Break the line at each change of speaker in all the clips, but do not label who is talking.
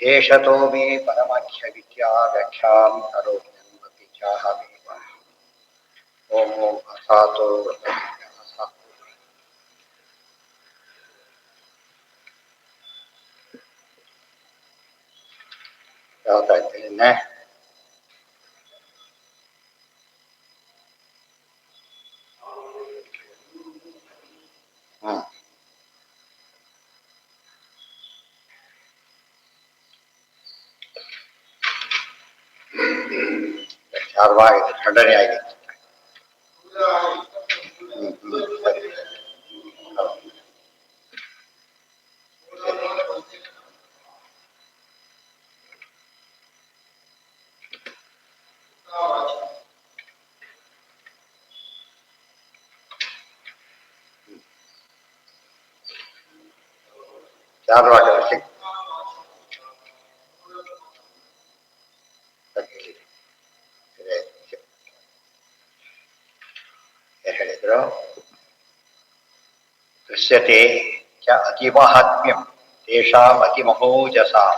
ಶೇಷತೋ ಮೇ ಪರಮಾಖ್ಯ ವಿದ್ಯಾ ವ್ಯಾಖ್ಯಾಂ ಕರೋಮ್ಯನ್ವಪಿ ಚಾಹಮೇವ. ಓಂ ಓಂ ಅಸಾತೋ ಯಾವ್ದಾಯ್ತು ನಿನ್ನೆ ಚಾರ್ವಾಗಿದೆ ಖಂಡನೆ ಆಗಿತ್ತು. ಸರಿ. ಚಾರ್ವಾಕ ಹೇಳಿದ್ರು. ದೃಶ್ಯತೆ ಚ ಅತಿಮಹಾತ್ಮ್ಯಂ ತೇಷಾಂ ಅತಿಮಹೋಜಸಾಂ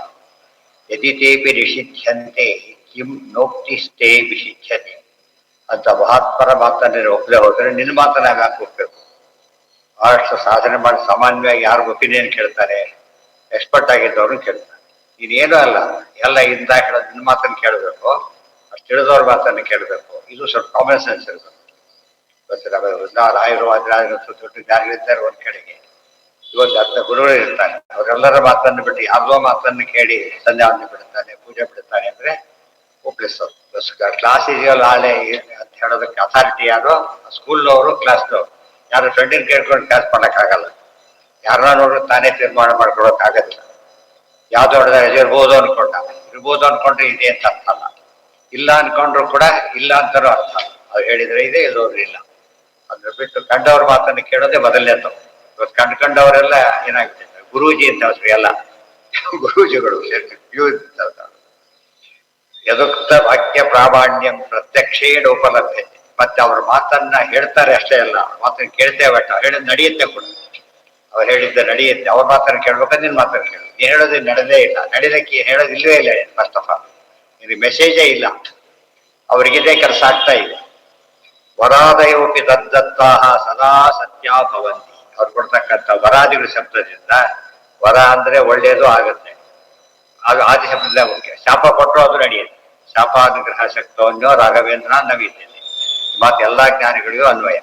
ಯದಿ ತೇಪಿ ನಿಷಿಧ್ಯಂತೆ ಕಿಂ ನೋಕ್ತಿಸ್ತೇ ವಿಷಿಧ್ಯತೆ ಅಂತ ಮಹಾತ್ಮರ ಮಾತನ್ನ ಒಪ್ಪದೆ ಹೋದ್ರೆ ನಿನ್ನ ಮಾತನ್ನ ಯಾಕೆ ಒಪ್ಪಬೇಕು? ಬಹಳಷ್ಟು ಸಾಧನೆ ಮಾಡಿ ಸಾಮಾನ್ಯವಾಗಿ ಯಾರು ಒಪಿನಿಯನ್ ಕೇಳ್ತಾರೆ, ಎಕ್ಸ್ಪರ್ಟ್ ಆಗಿದ್ದವ್ರನ್ನ ಕೇಳ್ತಾರೆ. ನೀನೇನೂ ಅಲ್ಲ, ಎಲ್ಲ ಇಂದ ಹೇಳೋದು ನಿನ್ನ ಮಾತನ್ನು ಕೇಳಬೇಕು, ಅಷ್ಟು ತಿಳಿದವ್ರ ಮಾತನ್ನು ಕೇಳಬೇಕು. ಇದು ಸ್ವಲ್ಪ ಕಾಮನ್ ಸೆನ್ಸ್ ಇರಬೇಕು. ರಾಯರು ದೊಡ್ಡ ಜ್ಞಾನಿಗಳಿದ್ದಾರೆ ಒಂದ್ ಕಡೆಗೆ, ಇವತ್ತು ಅರ್ಥ ಗುರುಗಳು ಇರ್ತಾನೆ. ಅವರೆಲ್ಲರ ಮಾತನ್ನು ಬಿಟ್ಟು ಯಾವ್ದೋ ಮಾತನ್ನು ಕೇಳಿ ಸಂಧ್ಯಾವಂದನೆ ಬಿಡುತ್ತಾನೆ, ಪೂಜೆ ಬಿಡುತ್ತಾನೆ ಅಂದ್ರೆ ಒಪ್ಪಿಸೋದು. ಕ್ಲಾಸ್ ಇದೆಯಲ್ಲ ನಾಳೆ ಅಂತ ಹೇಳೋದಕ್ಕೆ ಅಥಾರಿಟಿ ಯಾರು? ಸ್ಕೂಲ್ನವರು, ಕ್ಲಾಸ್ನವರು. ಯಾರು ಫ್ರೆಂಡಿನ ಕೇಳ್ಕೊಂಡು ಕ್ಲಾಸ್ ಮಾಡೋಕ್ಕಾಗಲ್ಲ. ಯಾರನ್ನ ನೋಡ್ರು ತಾನೇ ತೀರ್ಮಾನ ಮಾಡ್ಕೊಳಕ್ಕಾಗೋದಿಲ್ಲ. ಯಾವ್ದು ಹೊಡೆದ ಇರ್ಬೋದು ಅನ್ಕೊಂಡ್ರೆ ಇದೆ ಅಂತ ಅರ್ಥ ಅಲ್ಲ, ಇಲ್ಲ ಅನ್ಕೊಂಡ್ರು ಕೂಡ ಇಲ್ಲ ಅಂತಾನೂ ಅರ್ಥ ಅಲ್ಲ. ಅವ್ರು ಹೇಳಿದ್ರೆ ಇದೆ, ಇಲ್ಲೋರು ಇಲ್ಲ. ಅದ್ರ ಬಿಟ್ಟು ಕಂಡವ್ರ ಮಾತನ್ನು ಕೇಳೋದೇ ಮೊದಲನೇ ತಪ್ಪು. ಇವತ್ತು ಕಂಡವರೆಲ್ಲ ಏನಾಗ್ತಿದೆ, ಗುರೂಜಿ ಅಂತ ಹೆಸರು ಎಲ್ಲ ಗುರೂಜಿಗಳು ಯದುಕ್ತ ವಾಕ್ಯ ಪ್ರಾಮಾಣ್ಯಂ ಪ್ರತ್ಯಕ್ಷೇಣ ಉಪಲಭ್ಯತೆ. ಮತ್ತೆ ಅವ್ರ ಮಾತನ್ನ ಹೇಳ್ತಾರೆ ಅಷ್ಟೇ ಅಲ್ಲ, ಮಾತನ್ನು ಕೇಳ್ತೇವೆ. ಹೇಳಿದ್ ನಡೆಯುತ್ತೆ ಕೂಡ. ಅವ್ರು ಹೇಳಿದ್ದೆ ನಡೆಯುತ್ತೆ. ಅವ್ರ ಮಾತನ್ನು ಕೇಳ್ಬೇಕಾದ್ರೆ ನಿನ್ನ ಮಾತನ್ನು ಕೇಳು. ನೀನು ಹೇಳೋದು ನಡೆದೇ ಇಲ್ಲ, ನಡೆದಕ್ಕೆ ಹೇಳೋದು ಇಲ್ಲವೇ ಇಲ್ಲ. ಫಸ್ಟ್ ಆಫ್ ಆಲ್ ನಿನಗೆ ಮೆಸೇಜೇ ಇಲ್ಲ. ಅವ್ರಿಗಿದೇ ಕೆಲಸ ಆಗ್ತಾ ಇದೆ. ವರಾದಯೋಪಿ ತದ್ದತ್ತಾಹ ಸದಾ ಸತ್ಯ ಭವಂತಿ. ಅವ್ರು ಕೊಡ್ತಕ್ಕಂಥ ವರಾದಿಗಳ ಶಬ್ದದಿಂದ, ವರ ಅಂದ್ರೆ ಒಳ್ಳೆಯದು ಆಗುತ್ತೆ, ಆಗ ಆದಿ ಶಬ್ದದಿಂದ ಮುಖ್ಯ. ಶಾಪ ಕೊಟ್ಟರು ಅದು ನಡೆಯುತ್ತೆ. ಶಾಪಾನುಗ್ರಹ ಶಕ್ತವನ್ನೋ ರಾಘವೇಂದ್ರ ನವೀತೇನೆ. ಮಾತು ಎಲ್ಲಾ ಜ್ಞಾನಿಗಳಿಗೂ ಅನ್ವಯ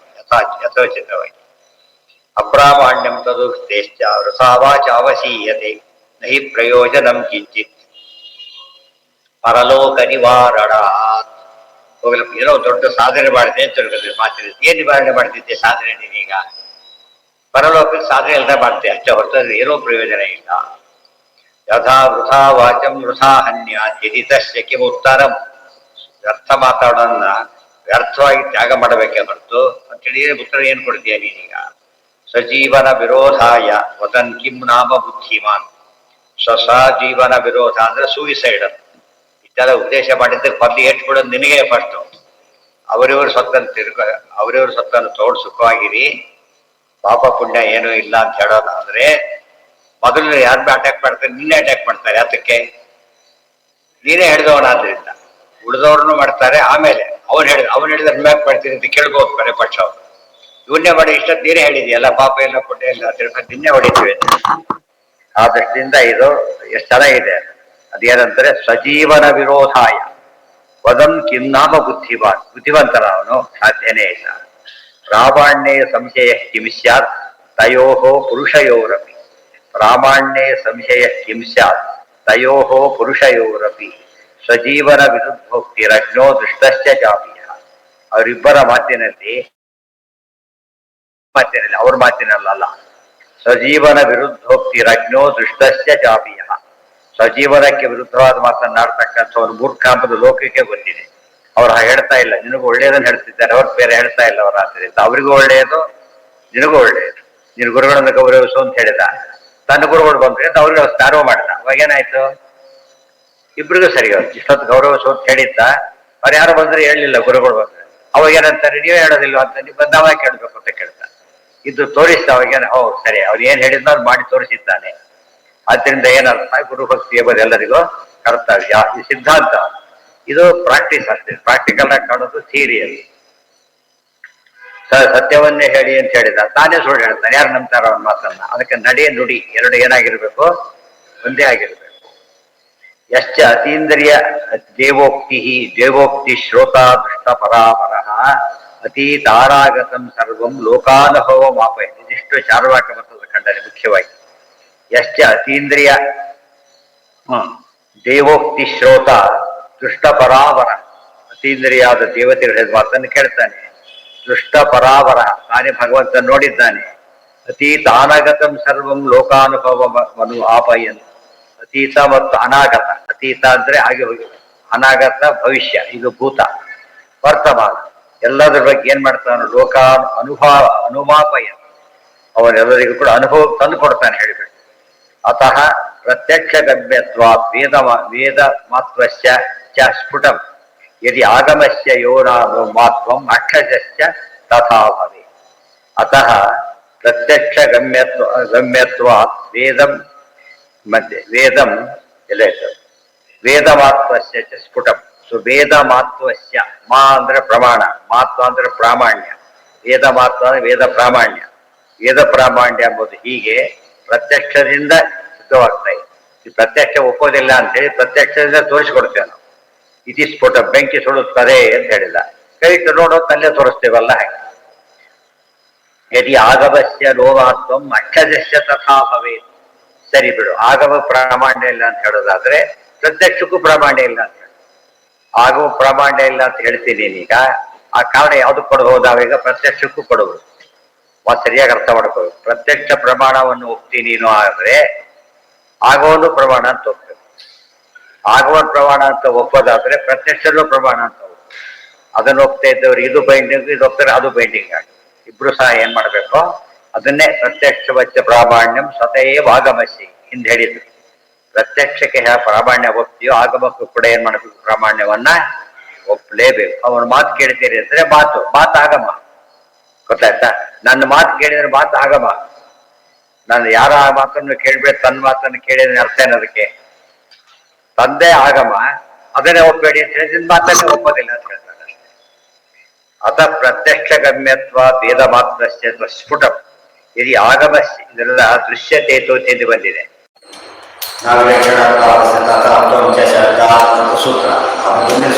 ಯಥೋಚಿತವಾಗಿ. ಅಪ್ರಾಮಾಣ್ಯಂ ತದು ತೇಶ್ಚ ವೃಥಾವಾಚ ಅವಶೀಯತೆ ನಹಿ ಪ್ರಯೋಜನಂ ಕಿಂಚಿತ್ ಪರಲೋಕ ನಿವಾರಣಾತ್. ಹೋಗಲ ಏನೋ ದೊಡ್ಡ ಸಾಧನೆ ಮಾಡಿದೆ ಅಂತ ತಿಳ್ಕೊಂಡ್ರೆ ಮಾತಿನ ಏನ್ ನಿವಾರಣೆ ಮಾಡ್ತಿದ್ದೆ ಸಾಧನೆ ನೀನೀಗ? ಪರಲೋಕದ ಸಾಧನೆ ಎಲ್ಲ ಮಾಡ್ತೆ ಅಷ್ಟೇ ಹೊರತು ಏನೋ ಪ್ರಯೋಜನ ಇಲ್ಲ. ಯಥಾ ವೃಥಾ ವಾಚಂ ವೃಥಾ ಹನ್ಯಾತ್ ಯದಿ ತಸ್ಯ ಕಿಂ ಉತ್ತರಂ. ವ್ಯರ್ಥ ಮಾತಾಡೋದನ್ನ ವ್ಯರ್ಥವಾಗಿ ತ್ಯಾಗ ಮಾಡಬೇಕೇ ಹೊರತು ಅಂತೇಳಿ ಉತ್ತರ ಏನ್ ಕೊಡ್ತೀಯ ನೀನೀಗ? ಸಜೀವನ ವಿರೋಧಾಯ ವದನ್ ಕಿಂ ನಾಮ ಬುದ್ಧಿಮಾನ್. ಜೀವನ ವಿರೋಧ ಅಂದ್ರೆ ಸೂಯಿಸೈಡ್. ಇಷ್ಟೆಲ್ಲ ಉದ್ದೇಶ ಮಾಡಿದ್ದಕ್ಕೆ ಮೊದಲು ಏಟ್ ಬಿಡೋದು ನಿನಗೆ ಫಸ್ಟ್. ಅವರಿವ್ರ ಸೊತ್ತನ್ನು ತೋಡ್ ಸುಖವಾಗಿರಿ, ಪಾಪ ಪುಣ್ಯ ಏನೂ ಇಲ್ಲ ಅಂತ ಹೇಳೋದಾದ್ರೆ ಮೊದಲು ಯಾರನ್ನ ಅಟ್ಯಾಕ್ ಮಾಡ್ತಾರೆ? ನಿನ್ನೆ ಅಟ್ಯಾಕ್ ಮಾಡ್ತಾರೆ. ಅದಕ್ಕೆ ನೀನೇ ಹೇಳಿದವನಾದ್ರಿಂದ ಉಳಿದವ್ರನ್ನು ಮಾಡ್ತಾರೆ. ಆಮೇಲೆ ಅವನು ಹೇಳಿದ್ರೆ ಮ್ಯಾಕ್ ಮಾಡ್ತೀನಿ ಅಂತ ಕೇಳ್ಬೋದು ಕಡೆ ಪಕ್ಷ. ಅವ್ರು ಇವನ್ನೇ ಮಾಡಿ ಇಷ್ಟೊತ್ತು ನೀನೇ ಹೇಳಿದೆಯಲ್ಲ, ಪಾಪ ಎಲ್ಲ ಪುಣ್ಯ ಇಲ್ಲ ತಿಳ್ಕೊಂಡು ನಿನ್ನೆ ಹೊಡಿತೀವಿ. ಆ ದೃಷ್ಟಿಯಿಂದ ಇದು ಎಷ್ಟು ಚೆನ್ನಾಗಿದೆ. ಅದೇನಂತಾರೆ, ಸಜೀವನ ವಿರೋಧಾಯ ವದಂ ಕಿನ್ನಾಮ ಬುದ್ಧಿವಾನ್. ಬುದ್ಧಿವಂತನ ಅವನು ಸಾಧ್ಯನೇ ಇಲ್ಲ. ಪ್ರಾಮಾಣ್ಯೇ ಸಂಶಯ ಕಿಂ ಸ್ಯಾತ್ ತಯೋಹೋ ಪುರುಷಯೋರಪಿ. ಪ್ರಾಮಾಣ್ಯೇ ಸಂಶಯ ಕಿಂ ಸ್ಯಾತ್ ತಯೋಹೋ ಪುರುಷಯೋರಪಿ ಸ್ವಜೀವನ ವಿರುದ್ಧೋಕ್ತಿರಜ್ಞೋ ದೃಷ್ಟಶ್ಚ ಜಾಪೀಯ. ಅವರಿಬ್ಬರ ಮಾತಿನಲ್ಲಿ ಅವ್ರ ಮಾತಿನಲ್ಲ, ಸ್ವಜೀವನ ವಿರುದ್ಧೋಕ್ತಿರಜ್ಞೋ ದೃಷ್ಟಶ್ಚ ಜಾಪೀಯ. ಸ್ವಜೀವನಕ್ಕೆ ವಿರುದ್ಧವಾದ ಮಾತನ್ನಾಡ್ತಕ್ಕಂಥ ಒಂದು ಮೂರ್ಖ ಅಂಬುದು ಲೋಕಕ್ಕೆ ಗೊತ್ತಿದೆ. ಅವ್ರು ಹೇಳ್ತಾ ಇಲ್ಲ, ನಿನಗೂ ಒಳ್ಳೆಯದನ್ನು ಹೇಳ್ತಿದ್ದಾರೆ, ಅವ್ರು ಬೇರೆ ಹೇಳ್ತಾ ಇಲ್ಲ. ಅವ್ರ ಆದ್ದರಿಂದ ಅವರಿಗೂ ಒಳ್ಳೆಯದು, ನಿನಗೂ ಒಳ್ಳೆಯದು. ನಿನ್ನ ಗುರುಗಳನ್ನು ಗೌರವಿಸು ಅಂತ ಹೇಳಿದ. ತನ್ನ ಗುರುಗಳು ಬಂದ್ರೆ ಅಂತ ಅವ್ರಿಗೆ ಸ್ನಾನವ ಮಾಡಿದ. ಅವಾಗ ಏನಾಯ್ತು? ಇಬ್ರಿಗೂ ಸರಿ ಹೋಯ್ತು. ಇಷ್ಟೊತ್ತು ಗೌರವಿಸು ಅಂತ ಹೇಳಿದ್ದ. ಅವ್ರು ಯಾರು ಬಂದ್ರೆ ಹೇಳಲಿಲ್ಲ, ಗುರುಗಳು ಬಂದ್ರೆ. ಅವಾಗ ಏನಂತಾರೆ, ನೀವೇ ಹೇಳೋದಿಲ್ಲ ಅಂತ ನೀವು ಬಂದವಾಗ ಕೇಳ್ಬೇಕು ಅಂತ ಕೇಳ್ತಾರೆ. ಇದು ತೋರಿಸ್ತಾ ಅವಾಗೇನು, ಸರಿ ಅವ್ರು ಏನ್ ಹೇಳಿದ್ನ ಅವ್ರು ಮಾಡಿ ತೋರಿಸಿದ್ದಾನೆ. ಆದ್ದರಿಂದ ಏನರ್ಥ ಗುರುಭಕ್ತಿ ಎಂಬುದು ಎಲ್ಲರಿಗೂ ಕರ್ತವ್ಯ. ಈ ಸಿದ್ಧಾಂತ, ಇದು ಪ್ರಾಕ್ಟೀಸ್ ಆಗ್ತದೆ. ಪ್ರಾಕ್ಟಿಕಲ್ ಆಗಿ ಕಾಣೋದು ಥಿಯರಿಯಲ್ಲಿ. ಸತ್ಯವನ್ನೇ ಹೇಳಿ ಅಂತ ಹೇಳಿದ, ತಾನೇ ಸುಳ್ಳು ಹೇಳ್ತಾನೆ. ಯಾರು ನಂಬ್ತಾರ ಅವನ ಮಾತನ್ನ? ಅದಕ್ಕೆ ನಡೆ ನುಡಿ ಎರಡು ಏನಾಗಿರ್ಬೇಕು? ಒಂದೇ ಆಗಿರ್ಬೇಕು. ಯಶ್ಚ ಅತೀಂದ್ರಿಯ ದೇವೋಕ್ತಿ ಶ್ರೋತಾ ದೃಷ್ಟ ಪರಾಪರ ಅತೀತಾರಾಗತಂ ಸರ್ವಂ ಲೋಕಾನುಭವ ಮಾಪಯ. ಇದಿಷ್ಟು ಚಾರ್ವಾಕ ಮತದ ಖಂಡನೆ ಮುಖ್ಯವಾಗಿ. ಯಶ್ಚ ಅತೀಂದ್ರಿಯ ದೇವೋಕ್ತಿ ಶ್ರೋತ ದೃಷ್ಟ ಪರಾವರ, ಅತೀಂದ್ರಿಯಾದ ದೇವತೆಗಳ ಹೇಳಿದ ಮಾತನ್ನು ಕೇಳ್ತಾನೆ. ದೃಷ್ಟ ಪರಾವರ, ತಾನೇ ಭಗವಂತ ನೋಡಿದ್ದಾನೆ. ಅತೀತಾನಾಗತಂ ಸರ್ವಂ ಲೋಕಾನುಭವವನ್ನು ಆಪಯನ್. ಅತೀತ ಮತ್ತು ಅನಾಗತ. ಅತೀತ ಅಂದ್ರೆ ಆಗಿ ಹೋಗಿದೆ, ಅನಾಗತ ಭವಿಷ್ಯ, ಇದು ಭೂತ ವರ್ತಮಾನ. ಎಲ್ಲದರ ಬಗ್ಗೆ ಏನ್ ಮಾಡ್ತಾನೆ? ಅನುಮಾಪಯನ್, ಅವರೆಲ್ಲರಿಗೂ ಕೂಡ ಅನುಭವ ತಂದು ಕೊಡ್ತಾನೆ ಹೇಳಿಬಿಟ್ಟು. ಅತಃ ಪ್ರತ್ಯಕ್ಷ ಗಮ್ಯತ್ವ ವೇದ ಮಾತ್ವಶ್ಚ ಚ ಸ್ಫುಟಂ ಯದಿ ಆಗಮಸ್ಯ ಯೋನಾನು ಮಾತ್ವಂ ಅಕ್ಷಜಶ್ಚ ತಥಾ ಭವೆ. ಅತಃ ಪ್ರತ್ಯಕ್ಷ ಗಮ್ಯತ್ವ ವೇದಂ ಮಧ್ಯೆ ವೇದಂ ಎಲ್ಲ ವೇದ ಮಾತ್ವಸ್ಯ ಚ ಸ್ಫುಟಂ. ಸೊ ವೇದ ಮಾತ್ವಸ್ಯ, ಮಾ ಅಂದ್ರೆ ಪ್ರಮಾಣ, ಮಾತ್ವ ಅಂದ್ರೆ ಪ್ರಾಮಾಣ್ಯ, ವೇದ ಮಾತ್ವ ಅಂದ್ರೆ ವೇದ ಪ್ರಾಮಾಣ್ಯ. ವೇದ ಪ್ರಾಮಾಣ್ಯ ಎಂಬುದು ಹೀಗೆ ಪ್ರತ್ಯಕ್ಷದಿಂದ ಸಿದ್ಧವಾಗ್ತಾ ಇದೆ. ಈ ಪ್ರತ್ಯಕ್ಷ ಒಪ್ಪೋದಿಲ್ಲ ಅಂತೇಳಿ ಪ್ರತ್ಯಕ್ಷದಿಂದ ತೋರಿಸ್ಕೊಡ್ತೇವೆ ನಾವು. ಇತಿ ಸ್ಫುಟ, ಬೆಂಕಿ ಸುಡುತ್ತದೆ ಅಂತ ಹೇಳಿಲ್ಲ, ಕೈ ನೋಡೋದು ತಲ್ಲೇ ತೋರಿಸ್ತೇವಲ್ಲ ಹಾಗೆ. ಯದಿ ಆಗಮಸ್ಯ ರೋಮಾತ್ವಂ ಅಕ್ಷಜಸ್ಯ ತಥಾ ಭವೇತ್. ಸರಿ ಬಿಡು, ಆಗಮ ಪ್ರಾಮಾಣ್ಯ ಇಲ್ಲ ಅಂತ ಹೇಳೋದಾದ್ರೆ ಪ್ರತ್ಯಕ್ಷಕ್ಕೂ ಪ್ರಾಮಾಣ್ಯ ಇಲ್ಲ ಅಂತ ಹೇಳಿ. ಆಗಮ ಪ್ರಾಮಾಣ್ಯ ಇಲ್ಲ ಅಂತ ಹೇಳ್ತೀನಿ ಈಗ. ಆ ಕಾರಣ ಯಾವ್ದು ಕೊಡಬಹುದು? ನಾವೀಗ ಪ್ರತ್ಯಕ್ಷಕ್ಕೂ ಕೊಡಬಹುದು. ಸರಿಯಾಗಿ ಅರ್ಥ ಮಾಡ್ಕೋಬೇಕು. ಪ್ರತ್ಯಕ್ಷ ಪ್ರಮಾಣವನ್ನು ಒಪ್ತೀನಿ ನೀನು ಆದ್ರೆ ಆಗವನ್ನು ಪ್ರಮಾಣ ಅಂತ ಒಪ್ಬೇಕು. ಆಗವನ್ ಪ್ರಮಾಣ ಅಂತ ಒಪ್ಪೋದಾದ್ರೆ ಪ್ರತ್ಯಕ್ಷನೂ ಪ್ರಮಾಣ ಅಂತ ಒಪ್ಪ. ಅದನ್ನು ಒಪ್ತಾ ಇದ್ದವ್ರು ಇದು ಬೈಂಡಿಂಗ್, ಇದು ಒಪ್ತಾರೆ ಅದು ಬೈಂಡಿಂಗ್ ಆಗಿ. ಇಬ್ರು ಸಹ ಏನ್ ಮಾಡ್ಬೇಕು? ಅದನ್ನೇ ಪ್ರತ್ಯಕ್ಷ ವಚ್ಚ ಪ್ರಾಮಾಣ್ಯಂ ಸ್ವತಃ ಆಗಮಸಿ ಹಿಂದೆ ಹೇಳಿದ್ರು. ಪ್ರತ್ಯಕ್ಷಕ್ಕೆ ಪ್ರಾಮಾಣ್ಯ ಒಪ್ತೀಯೋ ಆಗಮಕ್ಕೂ ಕೂಡ ಏನ್ ಮಾಡ್ಬೇಕು? ಪ್ರಾಮಾಣ್ಯವನ್ನ ಒಪ್ಪಲೇಬೇಕು. ಅವನ ಮಾತು ಕೇಳ್ತೀರಿ ಅಂದ್ರೆ ಮಾತು ಆಗಮ. ಗೊತ್ತಾಯ್ತಾ? ನನ್ನ ಮಾತು ಕೇಳಿದ್ರೆ ಮಾತು ಆಗಮ. ನಾನು ಯಾರ ಮಾತನ್ನು ಕೇಳ್ಬೇಡಿ, ತನ್ನ ಮಾತನ್ನು ಕೇಳಿದ್ರೆ ಅರ್ಥ ಏನದಕ್ಕೆ? ತಂದೆ ಆಗಮ, ಅದನ್ನೇ ಒಪ್ಪಬೇಡಿ ಅಂತ ಹೇಳಿದ ಮಾತನ್ನೇ ಒಪ್ಪೋದಿಲ್ಲ ಅಂತ ಹೇಳ್ತಾರೆ ಅಷ್ಟೇ. ಅತ ಪ್ರತ್ಯಕ್ಷ ಗಮ್ಯತ್ವ ವೇದ ಮಾತ್ರಸ್ಯ ಸ್ಫುಟಂ ಯದಿ ಆಗಮಸ್ಯ. ಇದೆಲ್ಲ ದೃಶ್ಯತೆ ತೋಚೆಂದು ಬಂದಿದೆ.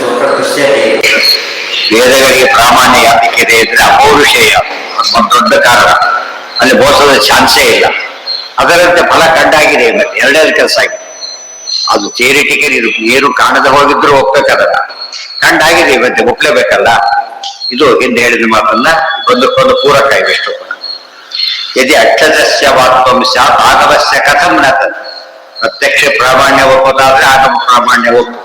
ಸೂತ್ರ ದೃಶ್ಯತೆ. ವೇದಗಳಿಗೆ ಪ್ರಾಮಾಣ್ಯ ಯಾತಕ್ಕಿದೆ ಅಂದ್ರೆ ಅಪೌರುಷೇಯ, ಒಂದು ದೊಡ್ಡ ಕಾರಣ. ಅಲ್ಲಿ ಮೋಸದ ಚಾನ್ಸೇ ಇಲ್ಲ. ಅದರಂತೆ ಫಲ ಕಂಡಾಗಿದೆ. ಮತ್ತೆ ಎರಡನೇ ಕೆಲಸ ಆಗಿದೆ. ಅದು ಥಿಯರಿಟಿಕಲ್, ಇದು ಏನು ಕಾಣದೆ ಹೋಗಿದ್ರು ಒಪ್ಬೇಕಲ್ಲ, ಕಂಡಾಗಿದೆ ಮತ್ತೆ ಒಪ್ಲೇಬೇಕಲ್ಲ. ಇದು ಹಿಂದೆ ಹೇಳಿದ ಮಾತನ್ನ ಒಂದಕ್ಕೊಂದು ಪೂರಕ ಇವೆಷ್ಟು ಕೂಡ. ಯದಿ ಅಕ್ಷರಸ್ಯ ವಾತ್ವಂ ಸ್ಯಾತ್ ಆಗಮಸ್ಯ ಕಥಂ ನ ತತ್. ಪ್ರತ್ಯಕ್ಷ ಪ್ರಾಮಾಣ್ಯ ಒಪ್ಪೋದಾದ್ರೆ ಆಗಮ ಪ್ರಾಮಾಣ್ಯ ಒಪ್ಪು.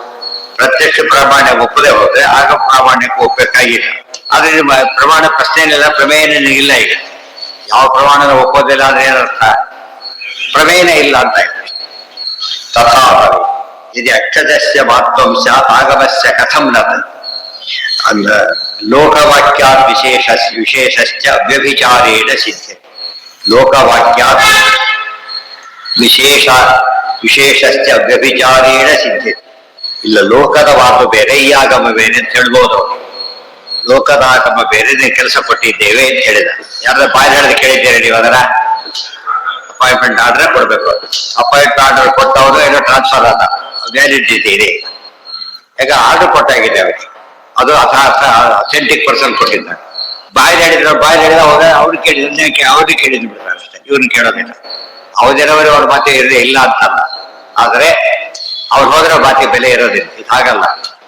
ಪ್ರತ್ಯಕ್ಷ ಪ್ರಾಮಾಣ್ಯ ಒಪ್ಪದೆ ಹೋದ್ರೆ ಆಗಮ ಪ್ರಾಮಾಣ್ಯಕ್ಕೆ ಒಪ್ಪಬೇಕಾಗಿಲ್ಲ. ಆದ್ರೆ ಪ್ರಮಾಣ ಪ್ರಶ್ನೆ ಏನಿಲ್ಲ, ಪ್ರಮೇಯನೇ ಇಲ್ಲ. ಈಗ ಯಾವ ಪ್ರಮಾಣನ ಒಪ್ಪೋದಿಲ್ಲ ಅಂದ್ರೆ ಏನರ್ಥ? ಪ್ರಮೇಯನೇ ಇಲ್ಲ ಅಂತ ಇದೆ. ತಥಾ ಯದಿ ಅಕ್ಷರಸ್ಯ ಮಾತ್ವಂ ಸ್ಯಾತ್ ಆಗಮಸ್ಯ ಕಥಂ ನ ತತ್. ಅಂದ ಲೋಕವಾಕ್ಯಾತ್ ವಿಶೇಷಶ್ಚ ವ್ಯಭಿಚಾರೇಣ ಸಿದ್ಧೆ. ಲೋಕವಾಕ್ಯಾತ್ ವಿಶೇಷಶ್ಚ ವ್ಯಭಿಚಾರೇಣ ಸಿದ್ಧೆ. ಇಲ್ಲ, ಲೋಕದ ಮಾತು ಬೇರೆ, ಈ ಆಗಮ ಬೇರೆ ಅಂತ ಹೇಳ್ಬೋದು. ಲೋಕದ ಆಗಮ ಬೇರೆ, ಕೆಲಸ ಕೊಟ್ಟಿದ್ದೇವೆ ಅಂತ ಹೇಳಿದ. ಯಾರಾದ್ರೂ ಬಾಯಿ ಹೇಳಿದ ಕೇಳಿದ್ದೀರಿ ನೀವು? ಅದರ ಅಪಾಯಿಂಟ್ಮೆಂಟ್ ಆರ್ಡರ್ ಕೊಡ್ಬೇಕು. ಅಪಾಯಿಂಟ್ಮೆಂಟ್ ಆರ್ಡರ್ ಕೊಟ್ಟವರು ಏನೋ ಟ್ರಾನ್ಸ್ಫರ್ ಆದ ವ್ಯಾಲಿಡಿಟಿ ಇದೆ. ಈಗ ಆರ್ಡರ್ ಕೊಟ್ಟಾಗಿದೆ ಅವರಿಗೆ, ಅದು ಅಥೆಂಟಿಕ್ ಪರ್ಸನ್ ಕೊಟ್ಟಿದ್ದಾರೆ. ಬಾಯಿ ಹೇಳಿದ್ರು ಹೋಗ ಅವ್ರು ಕೇಳಿದ್ರೆ ಅವ್ರಿಗೆ ಕೇಳಿದ್ರು ಬಿಡ್ತಾರೆ ಅಷ್ಟೇ, ಇವ್ರನ್ನ ಕೇಳೋದಿಲ್ಲ. ಅವಧಿನವರೇ ಅವ್ರ ಮಾತೆ ಇರದೆ ಇಲ್ಲ ಅಂತಲ್ಲ, ಆದ್ರೆ ಅವ್ರು ಹೋದ್ರೆ ಮಾತಿ ಬೆಲೆ ಇರೋದಿಲ್ಲ. ಇದು ಹಾಗಲ್ಲ,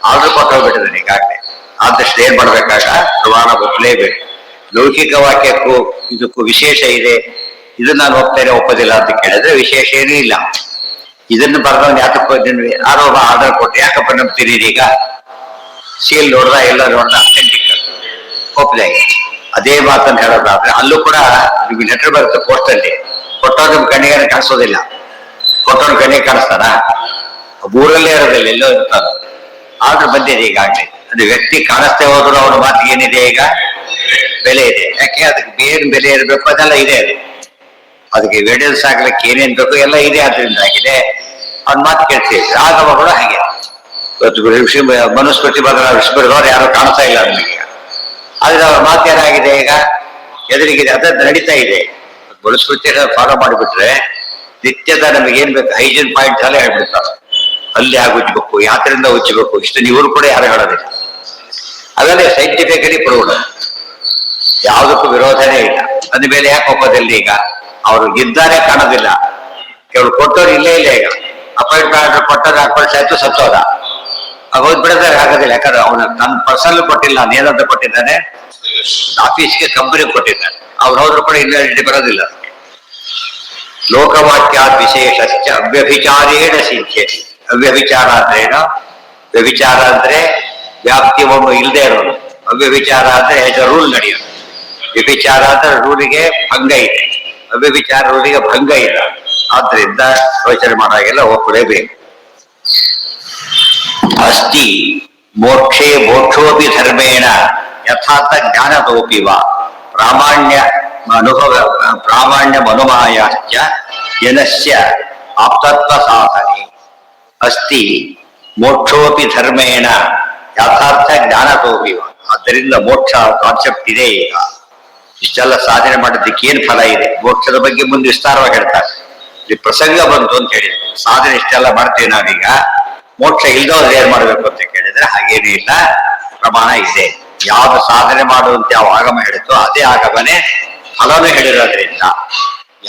ಆರ್ಡರ್ ಕೊಟ್ಟು ಹೋಗ್ಬಿಟ್ಟಿದ್ದಾನೆ ಈಗಾಗಲೇ. ಆದಷ್ಟು ಏನ್ ಮಾಡ್ಬೇಕಾಗ ಪ್ರಮಾಣ ಒಪ್ಪಲೇಬೇಕು. ಲೌಕಿಕ ವಾಕ್ಯಕ್ಕೂ ಇದಕ್ಕೂ ವಿಶೇಷ ಇದೆ. ಇದನ್ನ ನಾನು ಒಪ್ತೇನೆ ಒಪ್ಪೋದಿಲ್ಲ ಅಂತ ಕೇಳಿದ್ರೆ ವಿಶೇಷ ಏನೂ ಇಲ್ಲ. ಇದನ್ನು ಬರ್ದವನ್ ಯಾತಕ್ಕೆ ಹೋದ್ವಿ? ಯಾರೋ ಆರ್ಡರ್ ಕೊಟ್ಟರೆ ಯಾಕಪ್ಪ ನಂಬ್ತೀರಿ? ಈಗ ಸೀಲ್ ನೋಡ್ದ, ಎಲ್ಲ ನೋಡ್ದ, ಅಥೆಂಟಿಕ್ ಒಪ್ಪದೆ. ಅದೇ ಮಾತನ್ನು ಹೇಳೋದಾದ್ರೆ ಅಲ್ಲೂ ಕೂಡ ನಿಮ್ಗೆ ಲೆಟರ್ ಬರುತ್ತೆ ಪೋಸ್ಟಲ್ಲಿ. ಕೊಟ್ಟವ್ರು ನಿಮ್ ಕಣ್ಣಿಗೆ ಕಾಣಿಸೋದಿಲ್ಲ. ಕೊಟ್ಟವ್ರ ಕಣ್ಣಿಗೆ ಕಾಣಿಸ್ತಾನ? ಊರಲ್ಲೇ ಇರೋದಿಲ್ಲ, ಎಲ್ಲೋ ಇರ್ತಾರ. ಆರ್ಡರ್ ಬಂದಿದೆ ಈಗಾಗಲೇ. ಅದು ವ್ಯಕ್ತಿ ಕಾಣಿಸ್ತೇ ಹೋದ್ರು ಅವನ ಮಾತಿಗೆ ಏನಿದೆ? ಈಗ ಬೆಲೆ ಇದೆ. ಯಾಕೆ? ಅದಕ್ಕೆ ಬೇರೆ ಬೆಲೆ ಇರಬೇಕು, ಅದೆಲ್ಲ ಇದೆ. ಅದು ಅದಕ್ಕೆ ಎವಿಡೆನ್ಸ್ ಆಗ್ಲಿಕ್ಕೆ ಏನೇನ್ ಬೇಕು ಎಲ್ಲ ಇದೆ, ಆದ್ರಿಂದ ಆಗಿದೆ. ಅವ್ನ ಮಾತು ಕೇಳ್ತೀವಿ. ಆಗಮಗಳು ಹಾಗೆ ಇವತ್ತು ಮನುಸ್ಮೃತಿ ಬದಲ ಋಷಿಬರ್ಗವ್ರು ಯಾರು ಕಾಣ್ತಾ ಇಲ್ಲ ನಮಗೆ. ಆದ್ರೆ ಅವ್ರ ಮಾತು ಏನಾಗಿದೆ ಈಗ ಎದುರಿಗಿದೆ, ಅದ ನಡೀತಾ ಇದೆ. ಮನುಸ್ಮೃತಿ ಫಾಲೋ ಮಾಡಿಬಿಟ್ರೆ ನಿತ್ಯದ ನಮಗೆ ಏನ್ ಬೇಕು ಹೈಜೀನ್ ಪಾಯಿಂಟ್ ಎಲ್ಲ ಹೇಳ್ಬಿಡ್ತಾರೆ. ಅಲ್ಲಿ ಆಗ ಉಜ್ಬೇಕು, ಯಾತ್ರೆಯಿಂದ ಉಜ್ಜಬೇಕು, ಇಷ್ಟು ಇವರು ಕೂಡ ಯಾರು ಹೇಳೋದಿಲ್ಲ. ಅದನ್ನೇ ಸೈಂಟಿಫಿಕಲಿ ಪ್ರೂವ್ಡ್, ಯಾವುದಕ್ಕೂ ವಿರೋಧನೇ ಇಲ್ಲ. ಅಂದ ಮೇಲೆ ಯಾಕೆ ಒಪ್ಪೋದಿಲ್ಲ? ಈಗ ಅವರು ಇದ್ದಾರೆ ಕಾಣೋದಿಲ್ಲ, ಕೆಲವು ಕೊಟ್ಟವ್ರು ಇಲ್ಲೇ ಇಲ್ಲ. ಈಗ ಅಪಾಯಿಂಟ್ಮೆಂಟ್ ಕೊಟ್ಟದ ಹಾಕೊಂಡು ಆಯ್ತು ಸತ್ತೋದ, ಹೋದ್ ಬಿಡೋದಾಗ ಆಗೋದಿಲ್ಲ. ಯಾಕಂದ್ರೆ ಅವನ ನನ್ನ ಪರ್ಸನಲ್ ಕೊಟ್ಟಿಲ್ಲ, ನಾನು ಏನಂತ ಕೊಟ್ಟಿದ್ದಾನೆ, ಆಫೀಸ್ಗೆ ಕಂಪನಿ ಕೊಟ್ಟಿದ್ದಾನೆ. ಅವ್ರು ಹೋದ್ರು ಕೂಡ ಇನ್ವ್ಯಾಲಿಟಿ ಬರೋದಿಲ್ಲ. ಲೋಕವಾಕ್ಯಾದ್ ವಿಶೇಷಶ್ಚ ಅವ್ಯಭಿಚಾರೇಣ ಸಿದ್ಧ್ಯತಿ. ಅವ್ಯಭಿಚಾರ ಅಂದ್ರೆ ಏನು? ವ್ಯಭಿಚಾರ ಅಂದ್ರೆ ವ್ಯಾಪ್ತಿ ಒಮ್ಮೆ ಇಲ್ಲದೆ ಇರೋದು. ಅವ್ಯಭಿಚಾರ ಅಂದ್ರೆ ಹೆಜ ರೂಲ್ ನಡೆಯೋದು. ವ್ಯಭಿಚಾರ ಅಂದ್ರೆ ರೂಲಿಗೆ ಭಂಗ ಇದೆ, ಅವ್ಯಭಿಚಾರ ರೂಲಿಗೆ ಭಂಗ ಇಲ್ಲ. ಆದ್ರಿಂದ ಯೋಚನೆ ಮಾಡಾಗೆಲ್ಲ ಒಪ್ಪಲೇಬೇಕು. ಅಸ್ತಿ ಮೋಕ್ಷೇ ಮೋಕ್ಷೋಪಿ ಧರ್ಮೇಣ ಯಥಾರ್ಥ ಜ್ಞಾನದೋಪಿ ವಾ ಪ್ರಾಮಾಣ್ಯ ಮನುಮಾಯಾಶ್ಚ ಜನಸ್ಯ ಆಪ್ತತ್ವ ಸಾಧನೆ. ಅಸ್ತಿ ಮೋಕ್ಷೋಪಿ ಧರ್ಮೇಣ ಯಥಾರ್ಥ ಜ್ಞಾನದೋಪಿ ವಾ. ಆದ್ದರಿಂದ ಮೋಕ್ಷ ಕಾನ್ಸೆಪ್ಟ್ ಇದೆ. ಈಗ ಇಷ್ಟೆಲ್ಲ ಸಾಧನೆ ಮಾಡೋದಕ್ಕೆ ಏನ್ ಫಲ ಇದೆ? ಮೋಕ್ಷದ ಬಗ್ಗೆ ಮುಂದೆ ವಿಸ್ತಾರವಾಗಿ ಹೇಳ್ತಾರೆ. ಇಲ್ಲಿ ಪ್ರಸಂಗ ಬಂತು ಅಂತ ಹೇಳಿದ್ರು. ಸಾಧನೆ ಇಷ್ಟೆಲ್ಲ ಮಾಡ್ತೀವಿ ನಾವೀಗ, ಮೋಕ್ಷ ಇಲ್ದೋದ್ರೆ ಏನ್ ಮಾಡ್ಬೇಕು ಅಂತ ಕೇಳಿದ್ರೆ ಹಾಗೇನೂ ಇಲ್ಲ, ಪ್ರಮಾಣ ಇದೆ. ಯಾವ್ದು ಸಾಧನೆ ಮಾಡುವಂತೆ ಯಾವ ಆಗಮ ಹೇಳಿತು ಅದೇ ಆಗಮನೆ ಫಲನೂ ಹೇಳಿರೋದ್ರಿಂದ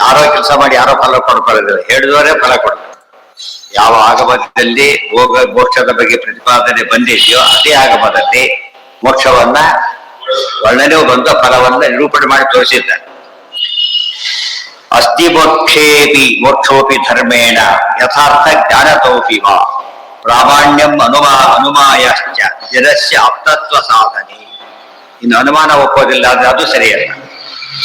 ಯಾರೋ ಕೆಲಸ ಮಾಡಿ ಯಾರೋ ಫಲ ಕೊಡ್ಕೊಳ್ಳೋದಿಲ್ಲ, ಹೇಳಿದವರೇ ಫಲ ಕೊಡ್ತಾರೆ. ಯಾವ ಆಗಮದಲ್ಲಿ ಮೋಕ್ಷದ ಬಗ್ಗೆ ಪ್ರತಿಪಾದನೆ ಬಂದಿದೆಯೋ ಅದೇ ಆಗಮದಲ್ಲಿ ಮೋಕ್ಷವನ್ನ ವರ್ಣನೆ ಬಂದು ಫಲವನ್ನ ನಿರೂಪಣೆ ಮಾಡಿ ತೋರಿಸಿದ್ದಾರೆ. ಅಸ್ತಿ ಮೋಕ್ಷೋಪಿ ಧರ್ಮೇಣ ಯಥಾರ್ಥ ಜ್ಞಾನತೋಪಿ ವಾ ಪ್ರಾಮಾಣ್ಯಂ ಅನುಮಾಯಶ್ಚ ಜನಸ್ಯ ಆಪ್ತತ್ವ ಸಾಧನೆ. ಇನ್ನು ಅನುಮಾನ ಒಪ್ಪೋದಿಲ್ಲ ಅಂದ್ರೆ ಅದು ಸರಿಯಲ್ಲ.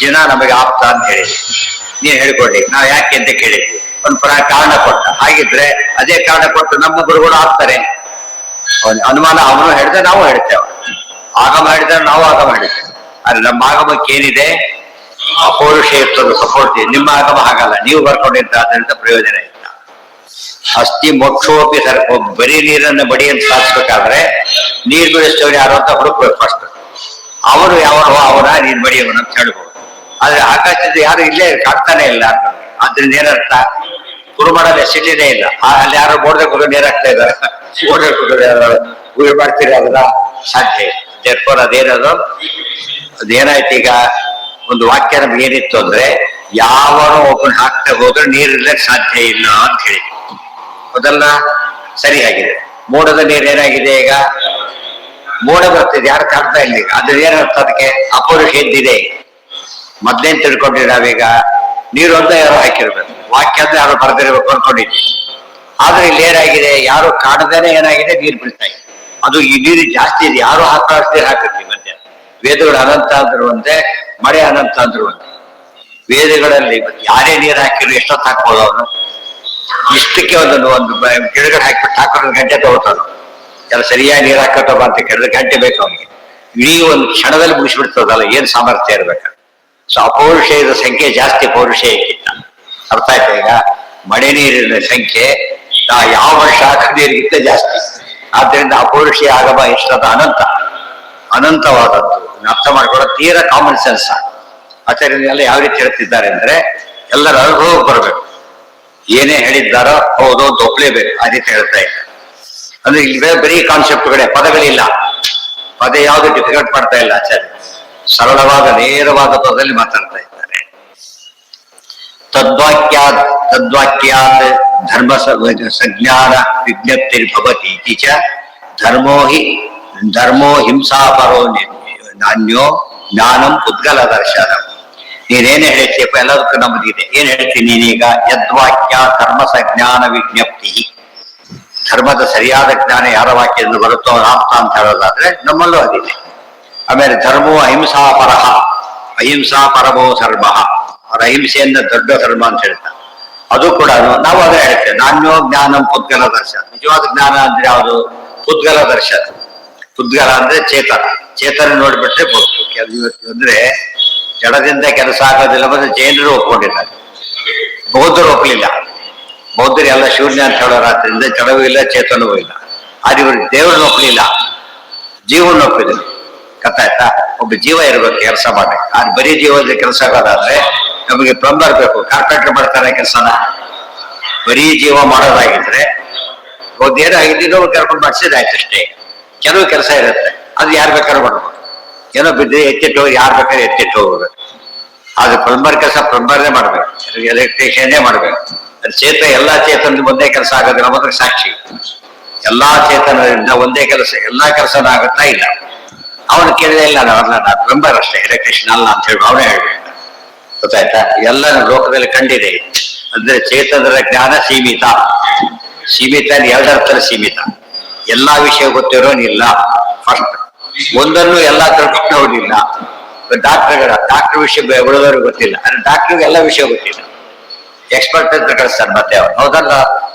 ಜನ ನಮಗೆ ಆಪ್ತ ಅಂತ ಹೇಳಿದ್ವಿ, ನೀನ್ ಹೇಳ್ಕೊಡಿ, ನಾವು ಯಾಕೆ ಅಂತ ಕೇಳಿದ್ವಿ, ಒಂದು ಕಾರಣ ಕೊಟ್ಟ. ಹಾಗಿದ್ರೆ ಅದೇ ಕಾರಣ ಕೊಟ್ಟು ನಮ್ಮ ಗುರುಗಳು ಆಗ್ತಾರೆ. ಅನುಮಾನ ಅವನು ಹೇಳಿದ್ರೆ ನಾವು ಹೇಳ್ತೇವೆ, ಆಗಮ ಹೇಳಿದ್ರೆ ನಾವು ಆಗಮ ಹೇಳ್ತೇವೆ. ಆದ್ರೆ ನಮ್ಮ ಆಗಮಕ್ಕೆ ಏನಿದೆ? ಅಪೌರುಷೇಯತ್ವದ ಸಪೋರ್ಟ್ ಇದೆ. ನಿಮ್ಮ ಆಗಮ ಹಾಗಲ್ಲ, ನೀವು ಬರ್ಕೊಂಡಿದ್ದರಿಂದ ಪ್ರಯೋಜನ ಇಲ್ಲ. ಅಸ್ತಿ ಮೋಕ್ಷೋಪಿ ಬರೀ ನೀರನ್ನು ಬಡಿ ಅಂತ ಸಾಧಿಸ್ಬೇಕಾದ್ರೆ ನೀರ್ ಬಿಡಿಸ್ತವ್ರು ಯಾರು ಅಂತ ಹುಡುಕ್ಬೇಕು ಫಸ್ಟ್. ಅವರು ಅವನ ನೀನ್ ಬಡಿಯವನು ಅಂತ ಹೇಳ್ಬೋದು. ಆದ್ರೆ ಆಕಾಶದ ಯಾರು ಇಲ್ಲೇ ಕಾಡ್ತಾನೆ ಇಲ್ಲ. ಆದ್ರಿಂದ ಏನರ್ಥ? ಕುರುಮಡ ನೆಸಿಟಿನೇ ಇಲ್ಲ. ಅಲ್ಲಿ ಯಾರು ಬೋರ್ಡೆ ಕುರು ನೀರಾಗ್ತಾ ಇದ್ದಾರೆ, ಬೋರ್ಡೆ ಮಾಡ್ತೀರಿ, ಅದನ್ನ ಸಾಧ್ಯ ಇಲ್ಲ. ಅದೇನದು ಅದೇನಾಯ್ತು? ಈಗ ಒಂದು ವಾಕ್ಯ ನಮ್ಗೆ ಏನಿತ್ತು ಅಂದ್ರೆ, ಯಾವನೋ ಒಬ್ಬನ ಹಾಕ್ತಾ ಹೋದ್ರೆ ನೀರಿರ್ಲಕ್ಕೆ ಸಾಧ್ಯ ಇಲ್ಲ ಅಂತ ಹೇಳಿ ಅದೆಲ್ಲ ಸರಿಯಾಗಿದೆ. ಮೋಡದ ನೀರು ಏನಾಗಿದೆ? ಈಗ ಮೋಡ ಬರ್ತಿದೆ, ಯಾರು ಕಾಡ್ತಾ ಇಲ್ಲ. ಈಗ ಅದ್ರ ಏನರ್ಥ? ಅದಕ್ಕೆ ಅಪೌರುಷ ಎದ್ದಿದೆ. ಮೊದ್ಲೇನ್ ತಿಳ್ಕೊಂಡ್ರಿ ನಾವೀಗ? ನೀರು ಅಂತ ಯಾರೋ ಹಾಕಿರ್ಬೇಕು, ವಾಕ್ಯ ಅಂತ ಯಾರು ಬರೆದಿರ್ಬೇಕು ಅನ್ಕೊಂಡಿದ್ವಿ. ಆದ್ರೆ ಇಲ್ಲಿ ಏನಾಗಿದೆ? ಯಾರು ಕಾಣದೇನೆ ಏನಾಗಿದೆ? ನೀರು ಬೀಳ್ತಾ ಇದೆ. ಅದು ಈ ನೀರು ಜಾಸ್ತಿ ಇದೆ, ಯಾರು ನೀರು ಹಾಕತ್ತೀವಿ. ಮತ್ತೆ ವೇದಗಳು ಅನಂತ ಅಂದ್ರು ಒಂದೇ, ಮಳೆ ಅನಂತ ಅಂದ್ರು ಒಂದೇ. ವೇದಗಳಲ್ಲಿ ಯಾರೇ ನೀರು ಹಾಕಿದ್ರು ಎಷ್ಟೊತ್ತು ಹಾಕ್ಬೋದು ಅವನು? ಇಷ್ಟಕ್ಕೆ ಒಂದು ಗಿಡಗಳು ಹಾಕಿಬಿಟ್ಟು ಹಾಕೋದು ಗಂಟೆ ತಗೋತಾನ. ಎಲ್ಲ ಸರಿಯಾಗಿ ನೀರು ಹಾಕೋತವ ಅಂತ ಕೇಳಿದ್ರೆ ಗಂಟೆ ಬೇಕು ಅವನಿಗೆ. ಇಡೀ ಒಂದು ಕ್ಷಣದಲ್ಲಿ ಮುಗಿಸ್ಬಿಡ್ತದಲ್ಲ, ಏನ್ ಸಾಮರ್ಥ್ಯ ಇರ್ಬೇಕು. ಸೊ ಅಪೌರುಷೇಯದ ಸಂಖ್ಯೆ ಜಾಸ್ತಿ ಪೌರುಷೇಯಕ್ಕಿಂತ. ಅರ್ಥ ಆಯ್ತಾ? ಈಗ ಮಳೆ ನೀರಿನ ಸಂಖ್ಯೆ ಯಾವ ವರ್ಷ ಹಾಕೋ ನೀರಿಗಿಂತ ಜಾಸ್ತಿ. ಆದ್ರಿಂದ ಅಪೌರುಷೇಯ ಆಗಮ ಎಷ್ಟದ ಅನಂತವಾದದ್ದು. ಅರ್ಥ ಮಾಡ್ಕೊಳ್ಳೋ ತೀರಾ ಕಾಮನ್ ಸೆನ್ಸ್. ಆಚಾರ್ಯ ಎಲ್ಲ ಯಾವ ರೀತಿ ಹೇಳ್ತಿದ್ದಾರೆ ಅಂದ್ರೆ, ಎಲ್ಲರ ಅನುಭವ ಬರ್ಬೇಕು. ಏನೇ ಹೇಳಿದ್ದಾರೋ ಹೌದು ಅಂತ ಒಪ್ಲೇಬೇಕು, ಆ ರೀತಿ ಹೇಳ್ತಾ ಇದ್ದಾರೆ. ಅಂದ್ರೆ ಇಲ್ಲಿ ಬರೀ ಕಾನ್ಸೆಪ್ಟ್ಗಳೇ, ಪದಗಳಿಲ್ಲ. ಪದ ಯಾವ್ದು ಡಿಫಿಕಲ್ಟ್ ಮಾಡ್ತಾ ಇಲ್ಲ ಆಚಾರ್ಯ, ಸರಳವಾದ ನೇರವಾದ ಪದದಲ್ಲಿ ಮಾತಾಡ್ತಾ ಇದ್ದಾರೆ. ತದ್ವಾಕ್ಯಾತ್ ಧರ್ಮ ಸಜ್ಞಾನ ವಿಜ್ಞಪ್ತಿರ್ಭವತಿ ಚ ಧರ್ಮೋ ಹಿಂಸಾಪರೋ ನಾನ್ಯೋ ಜ್ಞಾನಂ ಉದ್ಗಲ ದರ್ಶನ. ನೀನೇನೇ ಹೇಳ್ತೀಯಪ್ಪ ಎಲ್ಲದಕ್ಕೂ ನಮ್ಮದಿದೆ. ಏನ್ ಹೇಳ್ತೀನಿ ನೀನೀಗ? ಯದ್ವಾಕ್ಯ ಧರ್ಮ ಸಜ್ಞಾನ ವಿಜ್ಞಪ್ತಿ. ಧರ್ಮದ ಸರಿಯಾದ ಜ್ಞಾನ ಯಾರ ವಾಕ್ಯದಿಂದ ಬರುತ್ತೋ ಆಪ್ತ ಅಂತ ಹೇಳೋದಾದ್ರೆ ನಮ್ಮಲ್ಲೂ ಅದಿದೆ. ಆಮೇಲೆ ಧರ್ಮೋ ಅಹಿಂಸಾಪರಃ, ಅಹಿಂಸಾ ಪರಮೋ ಧರ್ಮ. ಅವರ ಅಹಿಂಸೆಯಿಂದ ದೊಡ್ಡ ಧರ್ಮ ಅಂತ ಹೇಳ್ತಾರೆ. ಅದು ಕೂಡ ನಾವು ಅದೇ ಹೇಳ್ತೇವೆ. ನಾನ್ಯೋ ಜ್ಞಾನಂ ಪುದ್ಗಲ ದರ್ಶನ. ನಿಜವಾದ ಜ್ಞಾನ ಅಂದ್ರೆ ಯಾವುದು? ಪುದ್ಗಲ ದರ್ಶನ. ಪುದ್ಗಲ ಅಂದ್ರೆ ಚೇತನ ನೋಡ್ಬಿಟ್ರೆ ಇವತ್ತು ಅಂದ್ರೆ ಜಡದಿಂದ ಕೆಲಸ ಆಗೋದಿಲ್ಲ ಬಂದ್ರೆ ಜೈನರು ಒಪ್ಕೊಂಡಿದ್ದಾರೆ. ಬೌದ್ಧರು ಒಪ್ಪಲಿಲ್ಲ. ಬೌದ್ಧರು ಎಲ್ಲ ಶೂನ್ಯ ಅಂತ ಹೇಳೋರಾದ್ರಿಂದ ಜಡವೂ ಇಲ್ಲ ಚೇತನವೂ ಇಲ್ಲ. ಆದ್ರೆ ಇವರು ದೇವ್ರನ್ನ ಒಪ್ಪಲಿಲ್ಲ, ಜೀವನ ಒಪ್ಪಿದ್ರು. ಗೊತ್ತಾಯ್ತಾ? ಒಬ್ಬ ಜೀವ ಇರ್ಬೇಕು ಕೆಲಸ ಮಾಡ್ಬೇಕು. ಅದು ಬರೀ ಜೀವದ ಕೆಲಸ ಆಗೋದಾದ್ರೆ ನಮಗೆ ಪ್ಲಂಬರ್ ಬೇಕು, ಕಾರ್ಪೆಂಟರ್ ಮಾಡ್ತಾರೆ ಕೆಲಸನ. ಬರೀ ಜೀವ ಮಾಡೋದಾಗಿದ್ರೆ ಒಂದೇನೋ ಆಗಿದ್ದು ಕರ್ಕೊಂಡು ಮಾಡಿಸಿದಾಯ್ತು ಅಷ್ಟೇ. ಕೆಲವು ಕೆಲಸ ಇರುತ್ತೆ, ಅದು ಯಾರು ಬೇಕಾದ್ರೂ ಮಾಡ್ಬೋದು. ಏನೋ ಬಿದ್ದರೆ ಎತ್ತಿಟ್ಟು ಹೋಗಿ ಯಾರು ಬೇಕಾದ್ರೆ ಎತ್ತಿಟ್ಟು ಹೋಗ್ಬೇಕು. ಅದು ಪ್ಲಂಬರ್ ಕೆಲಸ ಪ್ಲಂಬರ್ನೇ ಮಾಡ್ಬೇಕು, ಎಲೆಕ್ಟ್ರಿಷಿಯನ್ನೇ ಮಾಡ್ಬೇಕು. ಅದು ಎಲ್ಲಾ ಚೇತನದ ಒಂದೇ ಕೆಲಸ ಆಗೋದಿಲ್ಲ ಅನ್ನೋದ್ರ ಸಾಕ್ಷಿ. ಎಲ್ಲಾ ಚೇತನದಿಂದ ಒಂದೇ ಕೆಲಸ ಎಲ್ಲಾ ಕೆಲಸನೂ ಆಗುತ್ತಾ ಇಲ್ಲ. ಅವನು ಕೇಳಿದೆ ಇಲ್ಲ, ನಾನು ಪ್ಲಂಬರ್ ಅಷ್ಟೇ, ಎಲೆಕ್ಟ್ರಿಷಿಯನ್ ಅಲ್ಲ ಅಂತ ಹೇಳಿ ಅವನೇ ಹೇಳ್ಬೇಕು. ಗೊತ್ತಾಯ್ತಾ? ಎಲ್ಲ ಲೋಕದಲ್ಲಿ ಕಂಡಿದೆ. ಅಂದ್ರೆ ಚೇತನದ ಜ್ಞಾನ ಸೀಮಿತ. ಸೀಮಿತ ಎರಡರ್ಥದಲ್ಲಿ ಸೀಮಿತ. ಎಲ್ಲಾ ವಿಷಯ ಗೊತ್ತಿರೋನಿಲ್ಲ. ಫಸ್ಟ್ ಒಂದನ್ನು ಎಲ್ಲಾ ತಿಳ್ಕೊಂಡವನಿಲ್ಲ. ಡಾಕ್ಟರ್ ವಿಷಯ ಉಳಿದವ್ರಿಗೆ ಗೊತ್ತಿಲ್ಲ, ಅಂದ್ರೆ ಡಾಕ್ಟರ್ಗೆ ಎಲ್ಲ ವಿಷಯ ಗೊತ್ತಿಲ್ಲ. ಎಕ್ಸ್ಪರ್ಟ್ ಅಂತ ಕಳಿಸ್ತಾರೆ ಮತ್ತೆ ಅವ್ರು. ಹೌದಲ್ಲ?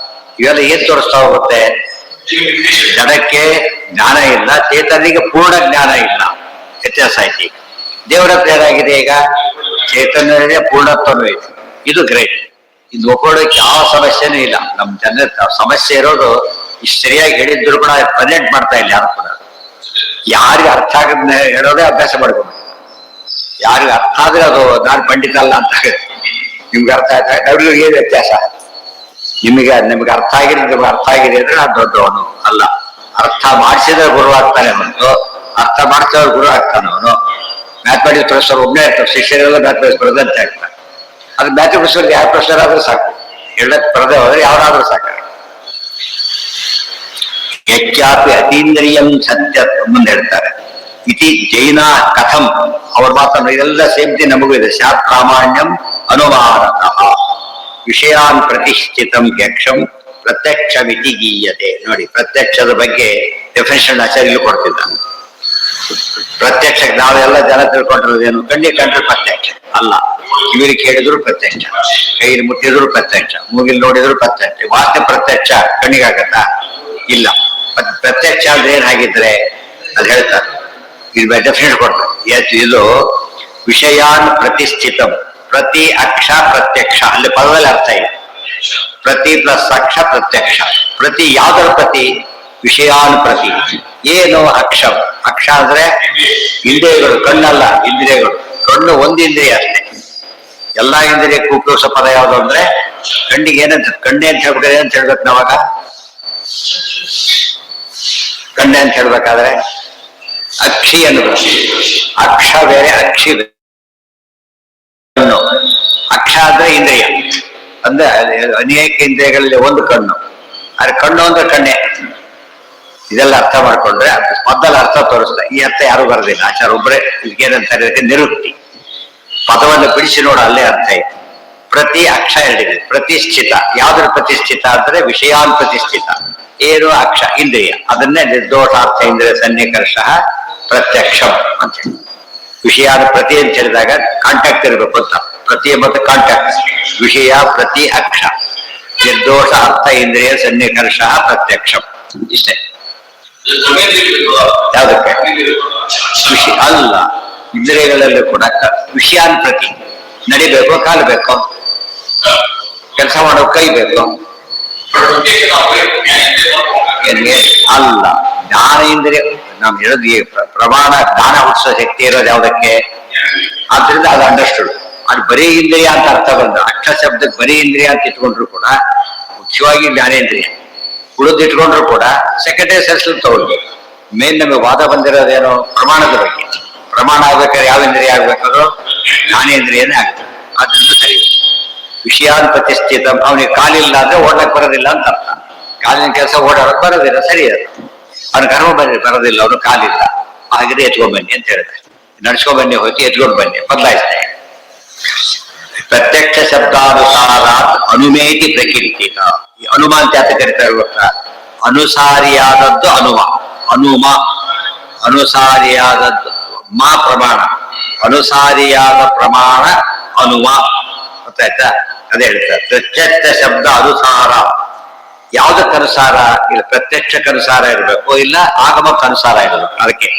ಇವೆಲ್ಲ ಏನ್ ತೋರಿಸ್ತಾ ಹೋಗುತ್ತೆ? ಜನಕ್ಕೆ ಜ್ಞಾನ ಇಲ್ಲ, ಚೇತನಿಗೆ ಪೂರ್ಣ ಜ್ಞಾನ ಇಲ್ಲ. ವ್ಯತ್ಯಾಸ ಆಯ್ತು. ಈಗ ದೇವರ ಹತ್ರ ಏನಾಗಿದೆ? ಈಗ ಚೇತನನೇ ಪೂರ್ಣತ್ವನೂ ಇದೆ. ಇದು ಗ್ರೇಟ್. ಇದು ಒಪ್ಕೊಳ್ಳೋಕೆ ಯಾವ ಸಮಸ್ಯೆನೂ ಇಲ್ಲ. ನಮ್ಮ ಜನ ಸಮಸ್ಯೆ ಇರೋದು ಇಷ್ಟು ಸರಿಯಾಗಿ ಹೇಳಿದ್ರು ಕೂಡ ಪ್ರೆಸೆಂಟ್ ಮಾಡ್ತಾ ಇಲ್ಲ ಯಾರು ಕೂಡ. ಯಾರಿಗೆ ಅರ್ಥ ಆಗದ ಹೇಳೋದೇ ಅಭ್ಯಾಸ ಮಾಡ್ಕೊಂಡು, ಯಾರಿಗೆ ಅರ್ಥ ಆದ್ರೆ ಅದು ನಾನು ಪಂಡಿತ ಅಲ್ಲ ಅಂತ ನಿಮ್ಗೆ ಅರ್ಥ ಆಯ್ತಾ? ಅವ್ರಿಗೆ ಏನ್ ವ್ಯತ್ಯಾಸ? ನಿಮಗೆ ಅರ್ಥ ಆಗಿದೆ, ನಿಮ್ಗೆ ಅರ್ಥ ಆಗಿದೆ ಅಂದ್ರೆ ನಾನು ದೊಡ್ಡವನು ಅಲ್ಲ. ಅರ್ಥ ಮಾಡಿಸಿದ್ರೆ ಗುರು ಆಗ್ತಾನೆ ಹೊರತು ಅರ್ಥ ಮಾಡಿಸಿದ್ರೆ ಗುರು ಆಗ್ತಾನೆ ಅವನು. ಮ್ಯಾಥಮೆಟಿಕ್ಸ್ ಪ್ರೊಫೆಸರ್ ಒಬ್ಬನೇ ಇರ್ತಾರೆ, ಶಿಷ್ಯರೆಲ್ಲ ಮ್ಯಾಥಮೆಟಿಕ್ಸ್ ಬರೆದಂತೆ ಆಗ್ತಾರೆ. ಅದು ಮ್ಯಾಥಮೆಟಿಕ್ಸ್ ಯಾವ ಪ್ರೊಫೆಸರ್ ಆದ್ರೂ ಸಾಕು, ಹೇಳಕ್ ಬರದೆ ಹೋದ್ರೆ ಯಾರಾದ್ರೂ ಸಾಕು. ಹೆಚ್ಚಾಪಿ ಅತೀಂದ್ರಿಯಂ ಸತ್ಯ ಮುಂದೆ ಹೇಳ್ತಾರೆ. ಇತಿ ಜೈನ ಕಥಂ, ಅವ್ರ ಮಾತನ್ನು ಇದೆಲ್ಲ ಸೇಮ್ತಿ ನಮಗೂ ಇದೆ. ಸ್ಯಾತ್ ಪ್ರಾಮಾಣ್ಯಂ ಅನುಮಾನತಃ ವಿಷಯಾನ್ ಪ್ರತಿಷ್ಠಿತಂ ಯಕ್ಷಂ ಪ್ರತ್ಯಕ್ಷವಿತಿ ಗೀಯತೆ. ನೋಡಿ, ಪ್ರತ್ಯಕ್ಷದ ಬಗ್ಗೆ ಡೆಫಿನೇಷನ್ ಆಚಾರ್ಯರು ಕೊಡ್ತಿದ್ದ. ಪ್ರತ್ಯಕ್ಷಕ್ಕೆ ನಾವೆಲ್ಲ ಜನ ತಿಳ್ಕೊಂಡಿರೋದೇನು? ಕಣ್ಣಿಗೆ ಕಂಡ್ರೆ ಪ್ರತ್ಯಕ್ಷ ಅಲ್ಲ, ಕಿವಿಲಿ ಕೇಳಿದ್ರು ಪ್ರತ್ಯಕ್ಷ, ಕೈಲಿ ಮುಟ್ಟಿದ್ರು ಪ್ರತ್ಯಕ್ಷ, ಮೂಗಿಲ್ ನೋಡಿದ್ರು ಪ್ರತ್ಯಕ್ಷ. ವಾಸನೆ ಪ್ರತ್ಯಕ್ಷ ಕಣ್ಣಿಗಾಗತ್ತಾ? ಇಲ್ಲ. ಮತ್ತೆ ಪ್ರತ್ಯಕ್ಷ ಅಂದ್ರೆ ಏನಾಗಿದ್ರೆ ಅದು ಹೇಳ್ತಾರೆ, ಇದು ಡೆಫಿನೇಟ್ ಕೊಡ್ತಾರೆ. ಇದು ವಿಷಯಾನ್ ಪ್ರತಿಷ್ಠಿತಂ, ಪ್ರತಿ ಅಕ್ಷ ಪ್ರತ್ಯಕ್ಷ. ಅಲ್ಲಿ ಪದದಲ್ಲಿ ಅರ್ಥ ಇದೆ. ಪ್ರತಿ ಪ್ಲಸ್ ಅಕ್ಷ ಪ್ರತ್ಯಕ್ಷ. ಪ್ರತಿ ಯಾವ್ದರ ಪ್ರತಿ? ವಿಷಯಾನ್ ಪ್ರತಿ. ಏನು ಅಕ್ಷ? ಅಕ್ಷ ಅಂದ್ರೆ ಇಂದ್ರಿಯಗಳು, ಕಣ್ಣಲ್ಲ ಇಂದ್ರಿಯಗಳು. ಕಣ್ಣು ಒಂದು ಇಂದ್ರಿಯ ಅಷ್ಟೇ. ಎಲ್ಲಾ ಇಂದ್ರಿಯಕ್ಕೂ ಉಪಯೋಗಿಸೋ ಪದ ಯಾವುದು ಅಂದ್ರೆ ಕಣ್ಣಿಗೆ ಏನಂತ, ಕಣ್ಣೆ ಅಂತ ಹೇಳ್ಬೇಕಾದ್ರೆ ಏನಂತ ಹೇಳ್ಬೇಕು ನಾವಾಗ? ಕಣ್ಣೆ ಅಂತ ಹೇಳ್ಬೇಕಾದ್ರೆ ಅಕ್ಷಿ ಅನ್ನೋದು. ಅಕ್ಷ ಬೇರೆ, ಅಕ್ಷಿ ಬೇರೆ. ಅಕ್ಷ ಅಂದ್ರೆ ಇಂದ್ರಿಯ, ಅಂದ್ರೆ ಅನೇಕ ಇಂದ್ರಿಯಗಳಲ್ಲಿ ಒಂದು ಕಣ್ಣು. ಆದ್ರೆ ಕಣ್ಣು ಅಂದ್ರೆ ಕಣ್ಣೆ. ಇದೆಲ್ಲ ಅರ್ಥ ಮಾಡ್ಕೊಂಡ್ರೆ ಮೊದಲ ಅರ್ಥ ತೋರಿಸ್ತಾ. ಈ ಅರ್ಥ ಯಾರು ಬರೋದಿಲ್ಲ, ಆಚಾರ ಒಬ್ಬರೇ. ಇದಕ್ಕೇನಂತಾರೆ? ಇದಕ್ಕೆ ನಿರುಕ್ತಿ. ಪದವನ್ನು ಬಿಡಿಸಿ ನೋಡ, ಅಲ್ಲೇ ಅರ್ಥ ಇದೆ. ಪ್ರತಿ ಅಕ್ಷ ಎರಡಿದೆ. ಪ್ರತಿಷ್ಠಿತ, ಯಾವ್ದ್ರ ಪ್ರತಿಷ್ಠಿತ ಅಂದ್ರೆ ವಿಷಯಾನ್ ಪ್ರತಿಷ್ಠಿತ. ಏನು? ಅಕ್ಷ ಇಂದ್ರಿಯ. ಅದನ್ನೇ ನಿರ್ದೋಷಾರ್ಥ ಇಂದ್ರಿಯ ಸನ್ನಿಕರ್ಷ ಪ್ರತ್ಯಕ್ಷಂ ಅಂತ ಹೇಳಿ. ವಿಷಯಾನ ಪ್ರತಿ ಅಂತ ಹೇಳಿದಾಗ ಕಾಂಟ್ಯಾಕ್ಟ್ ಇರಬೇಕು ಅಂತ. ಪ್ರತಿ ಮತ್ತು ಕಾಂಟ್ಯಾಕ್ಟ್. ವಿಷಯ ಪ್ರತಿ ಅಕ್ಷ, ನಿರ್ದೋಷ ಅರ್ಥ ಇಂದ್ರಿಯ ಸನ್ನಿಕರ್ಷ ಪ್ರತ್ಯಕ್ಷಂ. ಇಷ್ಟೇ. ಯಾವುದಕ್ಕೆ? ವಿಷಯ ಅಲ್ಲ, ಇಂದ್ರಿಯಗಳಲ್ಲಿ ಕೂಡ ವಿಷಯಾನ್ ಪ್ರತಿ. ನಡಿಬೇಕು, ಕಾಲು ಬೇಕು, ಕೆಲಸ ಮಾಡೋ ಕೈ ಬೇಕು. ಅಲ್ಲ, ಜ್ಞಾನ ಇಂದ್ರಿಯ ನಾವು ಹೇಳೋದು ಈ ಪ್ರಮಾಣ ಜ್ಞಾನ ಹುಟ್ಟಿಸೋ ಶಕ್ತಿ ಇರೋದು ಯಾವುದಕ್ಕೆ? ಆದ್ರಿಂದ ಅದು ಅಂಡರ್ಸ್ಟುಡ್. ಅದು ಬರೀ ಇಂದ್ರಿಯ ಅಂತ ಅರ್ಥ ಬಂದ. ಅಕ್ಷ ಶಬ್ದಕ್ಕೆ ಬರೀ ಇಂದ್ರಿಯ ಅಂತ ಇಟ್ಕೊಂಡ್ರು ಕೂಡ ಮುಖ್ಯವಾಗಿ ಜ್ಞಾನೇಂದ್ರಿಯ. ಉಳಿದಿಟ್ಕೊಂಡ್ರು ಕೂಡ ಸೆಕೆಂಡರಿ ಸೆನ್ಸ್ ತಗೊಳ್ಬೇಕು. ಮೇನ್ ನಮಗೆ ವಾದ ಬಂದಿರೋದೇನು? ಪ್ರಮಾಣದ ಬಗ್ಗೆ. ಪ್ರಮಾಣ ಆಗ್ಬೇಕಾದ್ರೆ ಯಾವ ಇಂದ್ರಿಯ ಆಗ್ಬೇಕಾದ್ರೂ ಜ್ಞಾನೇಂದ್ರಿಯನೇ ಆಗ್ತದೆ. ಆದ್ರಿಂದ ಸರಿ. ವಿಷಯಾನ್ ಪ್ರತಿಷ್ಠಿತ. ಅವನಿಗೆ ಕಾಲಿಲ್ಲ ಅಂದ್ರೆ ಓಡಕ್ ಬರೋದಿಲ್ಲ ಅಂತ ಅರ್ಥ. ಕಾಲಿನ ಕೆಲಸ ಓಡಾಡಕ್ ಬರೋದಿಲ್ಲ, ಸರಿ. ಅದು ಅವ್ನ ಕರ್ಮ ಬರೋದಿಲ್ಲ, ಅವನು ಕಾಲಿಲ್ಲ, ಹಾಗಿದ್ರೆ ಎತ್ಕೊಂಡ್ ಬನ್ನಿ ಅಂತ ಹೇಳಿದ್ರೆ ನಡ್ಸ್ಕೊಂಡ್ ಬನ್ನಿ, ಹೋಯ್ತು ಎತ್ಕೊಂಡ್ ಬನ್ನಿ, ಬದಲಾಯಿಸ್ತಾರೆ. ಪ್ರತ್ಯಕ್ಷ ಶಬ್ದಾನುಸಾರ ಅನುಮೇತಿ ಪ್ರಕೀರ್ತಿತ. ಅನುಮ ಅಂತ ಯಾತ ಕರೀತಾರೆ ಗೊತ್ತಾ? ಅನುಸಾರಿಯಾದದ್ದು ಅನುಮ. ಅನುಮ ಅನುಸಾರಿಯಾದದ್ದು ಮಾ ಪ್ರಮಾಣ, ಅನುಸಾರಿಯಾದ ಪ್ರಮಾಣ ಅನುಮ. ಗೊತ್ತಾಯ್ತಾ? ಅದೇ ಹೇಳ್ತಾರೆ. ಪ್ರತ್ಯಕ್ಷ ಶಬ್ದ ಅನುಸಾರ. ಯಾವುದಕ್ಕನುಸಾರ? ಇಲ್ಲ ಪ್ರತ್ಯಕ್ಷಕ್ಕನುಸಾರ ಇರಬೇಕು, ಇಲ್ಲ ಆಗಮಕ್ಕನುಸಾರ ಇರಬೇಕು. ಅದಕ್ಕೆ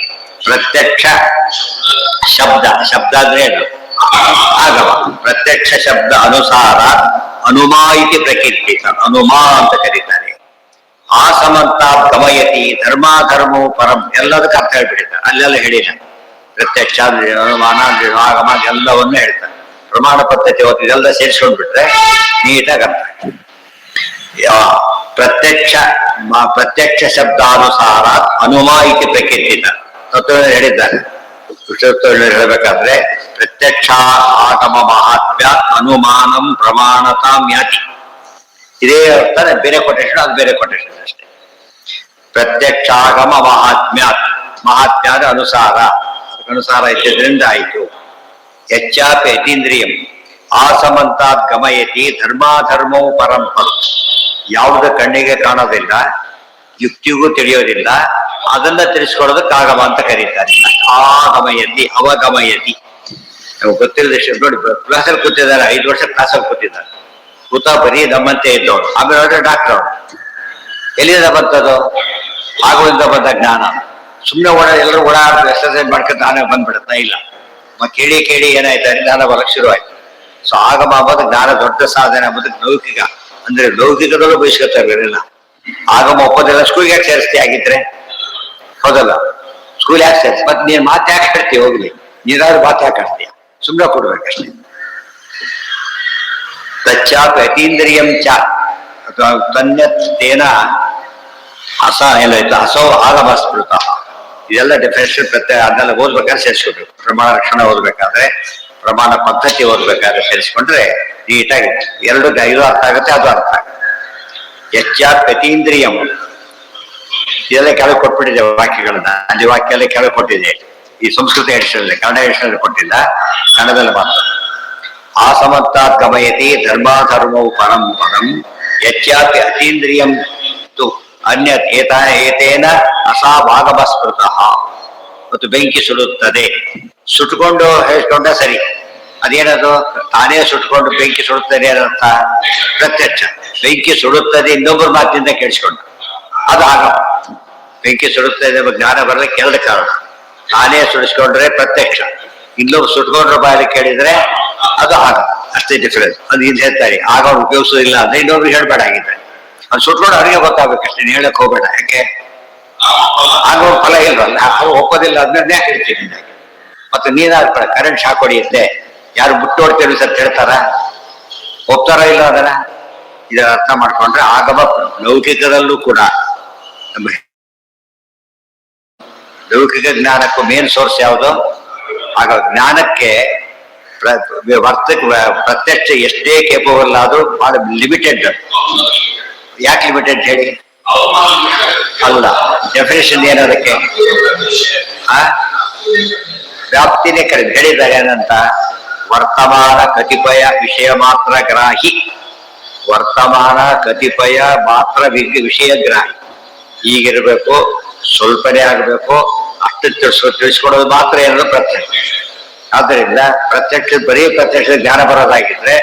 ಪ್ರತ್ಯಕ್ಷ ಶಬ್ದ. ಶಬ್ದ ಅಂದ್ರೆ ಏನು? ಆಗಮ ಪ್ರತ್ಯಕ್ಷ ಶಬ್ದ ಅನುಸಾರ ಅನುಮಾ ಇತಿ ಪ್ರಕೀರ್ತಿ ಅನುಮಾ ಅಂತ ಕರೀತಾರೆ. ಆಸಮಂತ ಗಮಯತಿ ಧರ್ಮಾಧರ್ಮೋ ಪರಂ ಎಲ್ಲದಕ್ಕೆ ಅರ್ಥ ಹೇಳ್ಬಿಟ್ಟಿದ್ದಾರೆ. ಅಲ್ಲೆಲ್ಲ ಹೇಳಿದ ಪ್ರತ್ಯಕ್ಷ ಅನುಮಾನ ಆಗಮ ಎಲ್ಲವನ್ನೂ ಹೇಳ್ತಾರೆ. ಪ್ರಮಾಣ ಪದ್ಧತಿ ಹೊತ್ತು ಇದೆಲ್ಲ ಸೇರಿಸ್ಕೊಂಡ್ಬಿಟ್ರೆ ನೀಟಾಗಿ ಅರ್ಥ. ಪ್ರತ್ಯಕ್ಷ ಶಬ್ದಾನುಸಾರ ಅನುಮಾ ಇತಿ ಪ್ರಕೀರ್ತಿತ ತತ್ವ ಹೇಳಿದ್ದಾರೆ. ಹೇಳಬೇಕಾದ್ರೆ ಪ್ರತ್ಯಕ್ಷ ಆಗಮ ಮಹಾತ್ಮ್ಯ ಅನುಮಾನಂ ಪ್ರಮಾಣತಾಂ ಯಾತಿ. ಇದೇ ಅರ್ಥ, ಬೇರೆ ಕೊಟೇಶನ್ ಅದು ಬೇರೆ ಕೊಟೇಶನ್ ಅಷ್ಟೇ. ಪ್ರತ್ಯಕ್ಷಾಗಮ ಮಹಾತ್ಮ್ಯದ ಅನುಸಾರ, ಅನುಸಾರ ಇದ್ದಿದ್ರಿಂದ ಆಯಿತು. ಹೆಚ್ಚಾಪಿ ಅತೀಂದ್ರಿಯಂ ಆಸಮಂತಾತ್ ಗಮಯತಿ ಧರ್ಮಾಧರ್ಮವು ಪರಂಪರ. ಯಾವುದು ಕಣ್ಣಿಗೆ ಕಾಣೋದಿಲ್ಲ, ಯುಕ್ತಿಗೂ ತಿಳಿಯೋದಿಲ್ಲ, ಅದನ್ನ ತಿಳಿಸ್ಕೊಡೋದಕ್ಕೆ ಆಗಮ ಅಂತ ಕರೀತಾರೆ. ಆಗಮಯತಿ ಅವಗಮಯತಿ. ನಮ್ಗೆ ಗೊತ್ತಿಲ್ಲದಷ್ಟು ನೋಡಿ, ಕ್ಲಾಸಲ್ಲಿ ಕೂತಿದ್ದಾರೆ, 5 ವರ್ಷ ಕ್ಲಾಸಲ್ಲಿ ಕೂತಿದ್ದಾರೆ. ಕೂತ ಬರೀ ನಮ್ಮಂತೆ ಇದ್ದವನು. ಆಮೇಲೆ ನೋಡ್ರೆ ಡಾಕ್ಟರ್ ಅವನು. ಎಲ್ಲಿಂದ ಬಂತದು? ಆಗೋದಿಂದ ಬಂದ ಜ್ಞಾನ. ಸುಮ್ಮನೆ ಎಲ್ಲರೂ ಓಡಾಡ್ತಾರೆ, ಎಕ್ಸರ್ಸೈಸ್ ಮಾಡ್ಕೊಂಡು ನಾನೇ ಬಂದ್ಬಿಡುತ್ತಾ? ಇಲ್ಲ, ಕೇಳಿ ಕೇಳಿ ಏನಾಯ್ತಾರೆ, ಜ್ಞಾನ ಬರಕ್ಕೆ ಶುರು ಆಯ್ತು. ಸೊ ಆಗಮ ಅಂಬೋದು ಜ್ಞಾನ ದೊಡ್ಡ ಸಾಧನೆ ಅಂಬೋದು ಲೌಕಿಕ. ಅಂದ್ರೆ ಲೌಕಿಕದಲ್ಲೂ ಬಯಸ್ಕೊತಾರಿಲ್ಲ. ಆಗಮ ಒಪ್ಪೋದೆಲ್ಲ ಸ್ಕೂಲ್ಗೆ ಯಾಕೆ ಸೇರಿಸ್ತಿ ಆಗಿದ್ರೆ? ಹೌದಲ್ಲ, ಸ್ಕೂಲ್ ಯಾಕೆ ಸೇರಿಸಿ? ಮತ್ತೆ ನೀನ್ ಮಾತು ಯಾಕೆ ಆಡ್ತೀಯ? ಹೋಗ್ಲಿ, ನೀನಾದ್ರೂ ಮಾತು ಯಾಕೆ ಆಡ್ತೀಯ? ಸುಮ್ಮನೆ ಕೊಡ್ಬೇಕಷ್ಟೇ. ತಚ್ಚಾಪಿ ಅತೀಂದ್ರಿಯಂ ಚ ತನ್ಯತ್ತೇನ ಏನಾಯ್ತು ಅಸೌ ಆಗಮ ಸ್ಮೃತ. ಇದೆಲ್ಲ ಡೆಫಿನೇಷನ್ ಪ್ರತ್ಯಯ ಅದನ್ನೆಲ್ಲ ಓದ್ಬೇಕಾದ್ರೆ ಸೇರಿಸ್ಕೊಬೇಕು. ಪ್ರಮಾಣ ರಕ್ಷಣೆ ಓದ್ಬೇಕಾದ್ರೆ, ಪ್ರಮಾಣ ಪದ್ಧತಿ ಓದ್ಬೇಕಾದ್ರೆ ಸೇರಿಸ್ಕೊಂಡ್ರೆ ನೀಟಾಗಿ ಎರಡು ಇದು ಅರ್ಥ ಆಗುತ್ತೆ, ಅದು ಅರ್ಥ ಆಗುತ್ತೆ. ಹೆಚ್ಚಾಪತೀಂದ್ರಿಯಂ ಇದೆಲ್ಲ ಕೆಳಗೆ ಕೊಟ್ಬಿಟ್ಟಿದೆ ವಾಕ್ಯಗಳನ್ನ. ಅಲ್ಲಿ ವಾಕ್ಯ ಎಲ್ಲ ಕೆಳಗೆ ಕೊಟ್ಟಿದೆ. ಈ ಸಂಸ್ಕೃತ ಎಡಿಷನ್, ಕನ್ನಡ ಎಡಿಷನ್ ಕೊಟ್ಟಿಲ್ಲ, ಕನ್ನಡದಲ್ಲಿ ಮಾತ್ರ. ಆಸಮಂತಾತ್ ಗಮಯತಿ ಧರ್ಮಾಧರ್ಮವು ಪರಂ ಪರಂ ಹೆಚ್ಚಾಪಿ ಅತೀಂದ್ರಿಯಂ ತು ಅನ್ಯತ್ ಏತೇನ ಅಸಾಭಾಗಮ ಸ್ಮೃತಃ. ಮತ್ತು ಬೆಂಕಿ ಸುಡುತ್ತದೆ. ಸುಟ್ಕೊಂಡು ಹೇಳ್ಕೊಂಡ್ರೆ ಸರಿ. ಅದೇನದು? ತಾನೇ ಸುಟ್ಕೊಂಡು ಬೆಂಕಿ ಸುಡುತ್ತದೆ ಅನ್ನರ್ಥ ಪ್ರತ್ಯಕ್ಷ. ಬೆಂಕಿ ಸುಡುತ್ತದೆ ಇನ್ನೊಬ್ಬರ ಮಾತಿನಿಂದ ಕೇಳಿಸ್ಕೊಂಡು ಅದು ಆಗಮ. ಬೆಂಕಿ ಸುಡುತ್ತದೆ ಜ್ಞಾನ ಬರಲಿಕ್ಕೆ 2 ಕಾರಣ. ತಾನೇ ಸುಡಿಸ್ಕೊಂಡ್ರೆ ಪ್ರತ್ಯಕ್ಷ, ಇನ್ನೊಬ್ರು ಸುಟ್ಕೊಂಡ್ರ ಬಾಯಲ್ಲಿ ಕೇಳಿದ್ರೆ ಅದು ಆಗಮ. ಅಷ್ಟೇ ಡಿಫರೆನ್ಸ್. ಅದು ಇದು ಹೇಳ್ತಾರೆ, ಆಗ ಉಪಯೋಗಿಸೋದಿಲ್ಲ ಅಂದ್ರೆ ಇನ್ನೊಬ್ರಿಗೆ ಹೇಳ್ಬೇಡ ಆಗಿದ್ರೆ. ಅದು ಸುಟ್ಕೊಂಡು ಅವರಿಗೆ ಗೊತ್ತಾಗಬೇಕಷ್ಟೇ, ನೀನು ಹೇಳಕ್ ಹೋಗ್ಬೇಡ. ಯಾಕೆ? ಆಗ ಫಲ ಇಲ್ವಲ್ಲ, ಅವ್ರು ಒಪ್ಪೋದಿಲ್ಲ, ಅದನ್ನೇ ಹೇಳ್ತೀನಿ. ಮತ್ತೆ ನೀನಾದ ಕರೆಂಟ್ ಶಾಕ್ ಹೊಡಿಯುತ್ತೆ, ಯಾರು ಬಿಟ್ಟು ಹೊಡ್ತೇವೆ ಸರ್ ಹೇಳ್ತಾರ? ಒಪ್ತಾರ ಇಲ್ಲ ಅದನ್ನ? ಇದರ ಅರ್ಥ ಮಾಡ್ಕೊಂಡ್ರೆ ಆಗಮ ಲೌಕಿಕದಲ್ಲೂ ಕೂಡ ನಮ್ಮ ಲೌಕಿಕ ಜ್ಞಾನಕ್ಕೂ ಮೇನ್ ಸೋರ್ಸ್ ಯಾವುದು? ಆಗ ಜ್ಞಾನಕ್ಕೆ ಪ್ರತ್ಯಕ್ಷ ಎಷ್ಟೇ ಕೇಪಬಲ್ ಆದ್ರೂ ಬಹಳ ಲಿಮಿಟೆಡ್. ಯಾಕೆ ಲಿಮಿಟೆಡ್ ಹೇಳಿ? ಅಲ್ಲ, ಡೆಫಿನೇಷನ್ ಏನದಕ್ಕೆ? ವ್ಯಾಪ್ತಿನೇ ಕಡಿಮೆ. ಹೇಳಿದ್ದಾರೆ ಏನಂತ? ವರ್ತಮಾನ ಕತಿಪಯ ವಿಷಯ ಮಾತ್ರ ಗ್ರಾಹಿ. ವರ್ತಮಾನ ಕತಿಪಯ ಮಾತ್ರ ವಿಷಯ ಗ್ರಾಹಿ. ಈಗಿರ್ಬೇಕು, ಸ್ವಲ್ಪನೇ ಆಗಬೇಕು, ಅಷ್ಟು ತಿಳಿಸ್ಕೊಡೋದು ಮಾತ್ರ ಏನದು ಪ್ರತ್ಯಕ್ಷ. ಆದ್ದರಿಂದ ಪ್ರತ್ಯಕ್ಷ ಬರೀ ಪ್ರತ್ಯಕ್ಷ ಜ್ಞಾನ ಬರೋದಾಗಿದ್ರೆ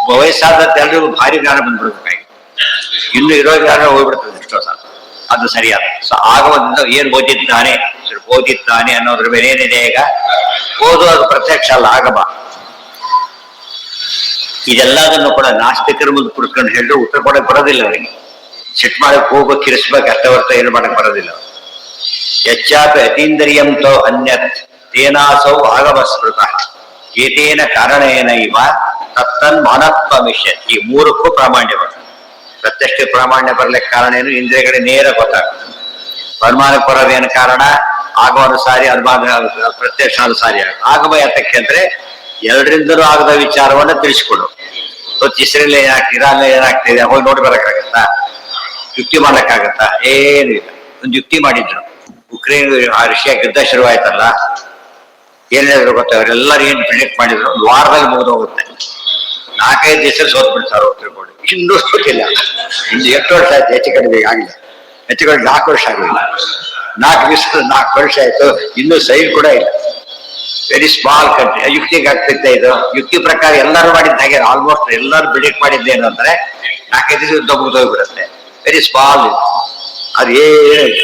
ವಯಸ್ಸಾದಂತೆ ಎಲ್ರಿಗೂ ಭಾರಿ ಜ್ಞಾನ ಬಂದ್ಬಿಡ್ಬೇಕಾಗಿ, ಇನ್ನು ಇರೋ ಜ್ಞಾನ ಹೋಗ್ಬಿಡ್ತದೆ ಎಷ್ಟೋ ಸಲ. ಅದು ಸರಿಯಾದ. ಸೊ ಆಗಮದಿಂದ ಏನ್ ಓದಿದ್ದಾನೆ ಅನ್ನೋದ್ರ ಮೇಲೆ ಏನಿದೆ ಈಗ? ಓದು, ಅದು ಪ್ರತ್ಯಕ್ಷ ಅಲ್ಲ, ಆಗಮ. ಇದೆಲ್ಲದನ್ನು ಕೂಡ ನಾಸ್ತಿಕರ ಮುಂದೆ ಕುಡಿಸ್ಕೊಂಡು ಹೇಳಿದ್ರು ಉತ್ತರ ಕೊಡಕ್ ಬರೋದಿಲ್ಲ ಅವರಿಗೆ. ಸಿಟ್ ಮಾಡಕ್ ಹೋಗ್ಬೇಕು, ಕಿರಿಸ್ಬೇಕು ಅಷ್ಟೇ ಹೊರತು ಏನು ಮಾಡಕ್ ಬರೋದಿಲ್ಲ. ಹೆಚ್ಚಾಪಿ ಅತೀಂದ್ರಿಯಂತೋ ಅನ್ಯತ್ ತೇನಾಸೌ ಆಗಮ ಸ್ಮೃತ ಏತೇನ ಕಾರಣೇನ ಇವ ತತ್ತನ್ ಮಹನತ್ವ ಮಿಷ್ಯ. ಈ 3ಕ್ಕೂ ಪ್ರಾಮಾಣ್ಯ ಬರ್ತದೆ. ಪ್ರತ್ಯಕ್ಷ ಪ್ರಾಮಾಣ್ಯ ಬರ್ಲಿಕ್ಕೆ ಕಾರಣ ಏನು? ಇಂದ್ರಿಯಗಳೇ ನೇರ ಗೊತ್ತಾಗ್ತದೆ. ಅನುಮಾನಕ್ಕೆ ಬರೋದೇನು ಕಾರಣ? ಆಗಮನುಸಾರಿ, ಅನುಮಾನ ಪ್ರತ್ಯಕ್ಷ ಅನುಸಾರಿ. ಆಗಮ ಯಾತಕ್ಕೆ ಅಂದ್ರೆ ಎರಡರಿಂದಲೂ ಆಗದ ವಿಚಾರವನ್ನ ತಿಳಿಸ್ಕೊಡು. ಇಸ್ರೇಲ್ ಏನಾಗ್ತಿದೆ, ಇರಾನ್ ಏನಾಗ್ತಿದೆ, ಹೋಗಿ ನೋಡಿ ಬರಕ್ಕಾಗತ್ತಾ? ಯುಕ್ತಿ ಮಾಡ್ಲಿಕ್ಕಾಗತ್ತಾ? ಏನಿಲ್ಲ. ಒಂದು ಯುಕ್ತಿ ಮಾಡಿದ್ರು. ಉಕ್ರೇನ್ ರಷ್ಯಾಕ್ಕೆ ಯುದ್ಧ ಶುರುವಾಯ್ತಲ್ಲ, ಏನ್ ಹೇಳಿದ್ರು ಗೊತ್ತಾ? ಅವರೆಲ್ಲರೂ ಏನ್ ಪ್ರಿಡಿಕ್ಟ್ ಮಾಡಿದ್ರು? 1 ವಾರದಲ್ಲಿ ಮುಗಿದು ಹೋಗುತ್ತೆ, 4-5 ದಿವಸ ಸೋತ್ ಬಿಡ್ತಾರೆ ತಿಳ್ಕೊಂಡು. ಇನ್ನೂ ಗೊತ್ತಿಲ್ಲ. ಇನ್ನು ಎಷ್ಟು ವರ್ಷ ಆಯ್ತು? ಹೆಚ್ಚು ಕಡಿಮೆ ಆಗಿಲ್ಲ. ಹೆಚ್ಚು ಕಡಿಮೆ 4 ವರ್ಷ ಆಗಿಲ್ಲ. 4 ದಿವಸ 4 ವರ್ಷ ಆಯ್ತು, ಇನ್ನೂ ಸೈನ್ ಕೂಡ ಇಲ್ಲ. Very small country. ಯುಕ್ತಿಗೆ ಆಗ್ತಿದ್ದೆ ಇದು. ಯುಕ್ತಿ ಪ್ರಕಾರ ಎಲ್ಲರೂ ಮಾಡಿದ್ದ ಹಾಗೆ, ಆಲ್ಮೋಸ್ಟ್ ಎಲ್ಲರೂ ಪ್ರಿಡಿಕ್ಟ್ ಮಾಡಿದ್ದೇನು ಅಂದ್ರೆ 4-5 ದಿವಸ ಯುದ್ಧ ಮುಗಿದೋಗ್ಬಿಡುತ್ತೆ. ವೆರಿ ಸ್ಮಾಲ್ ಇದು. ಅದು ಏನು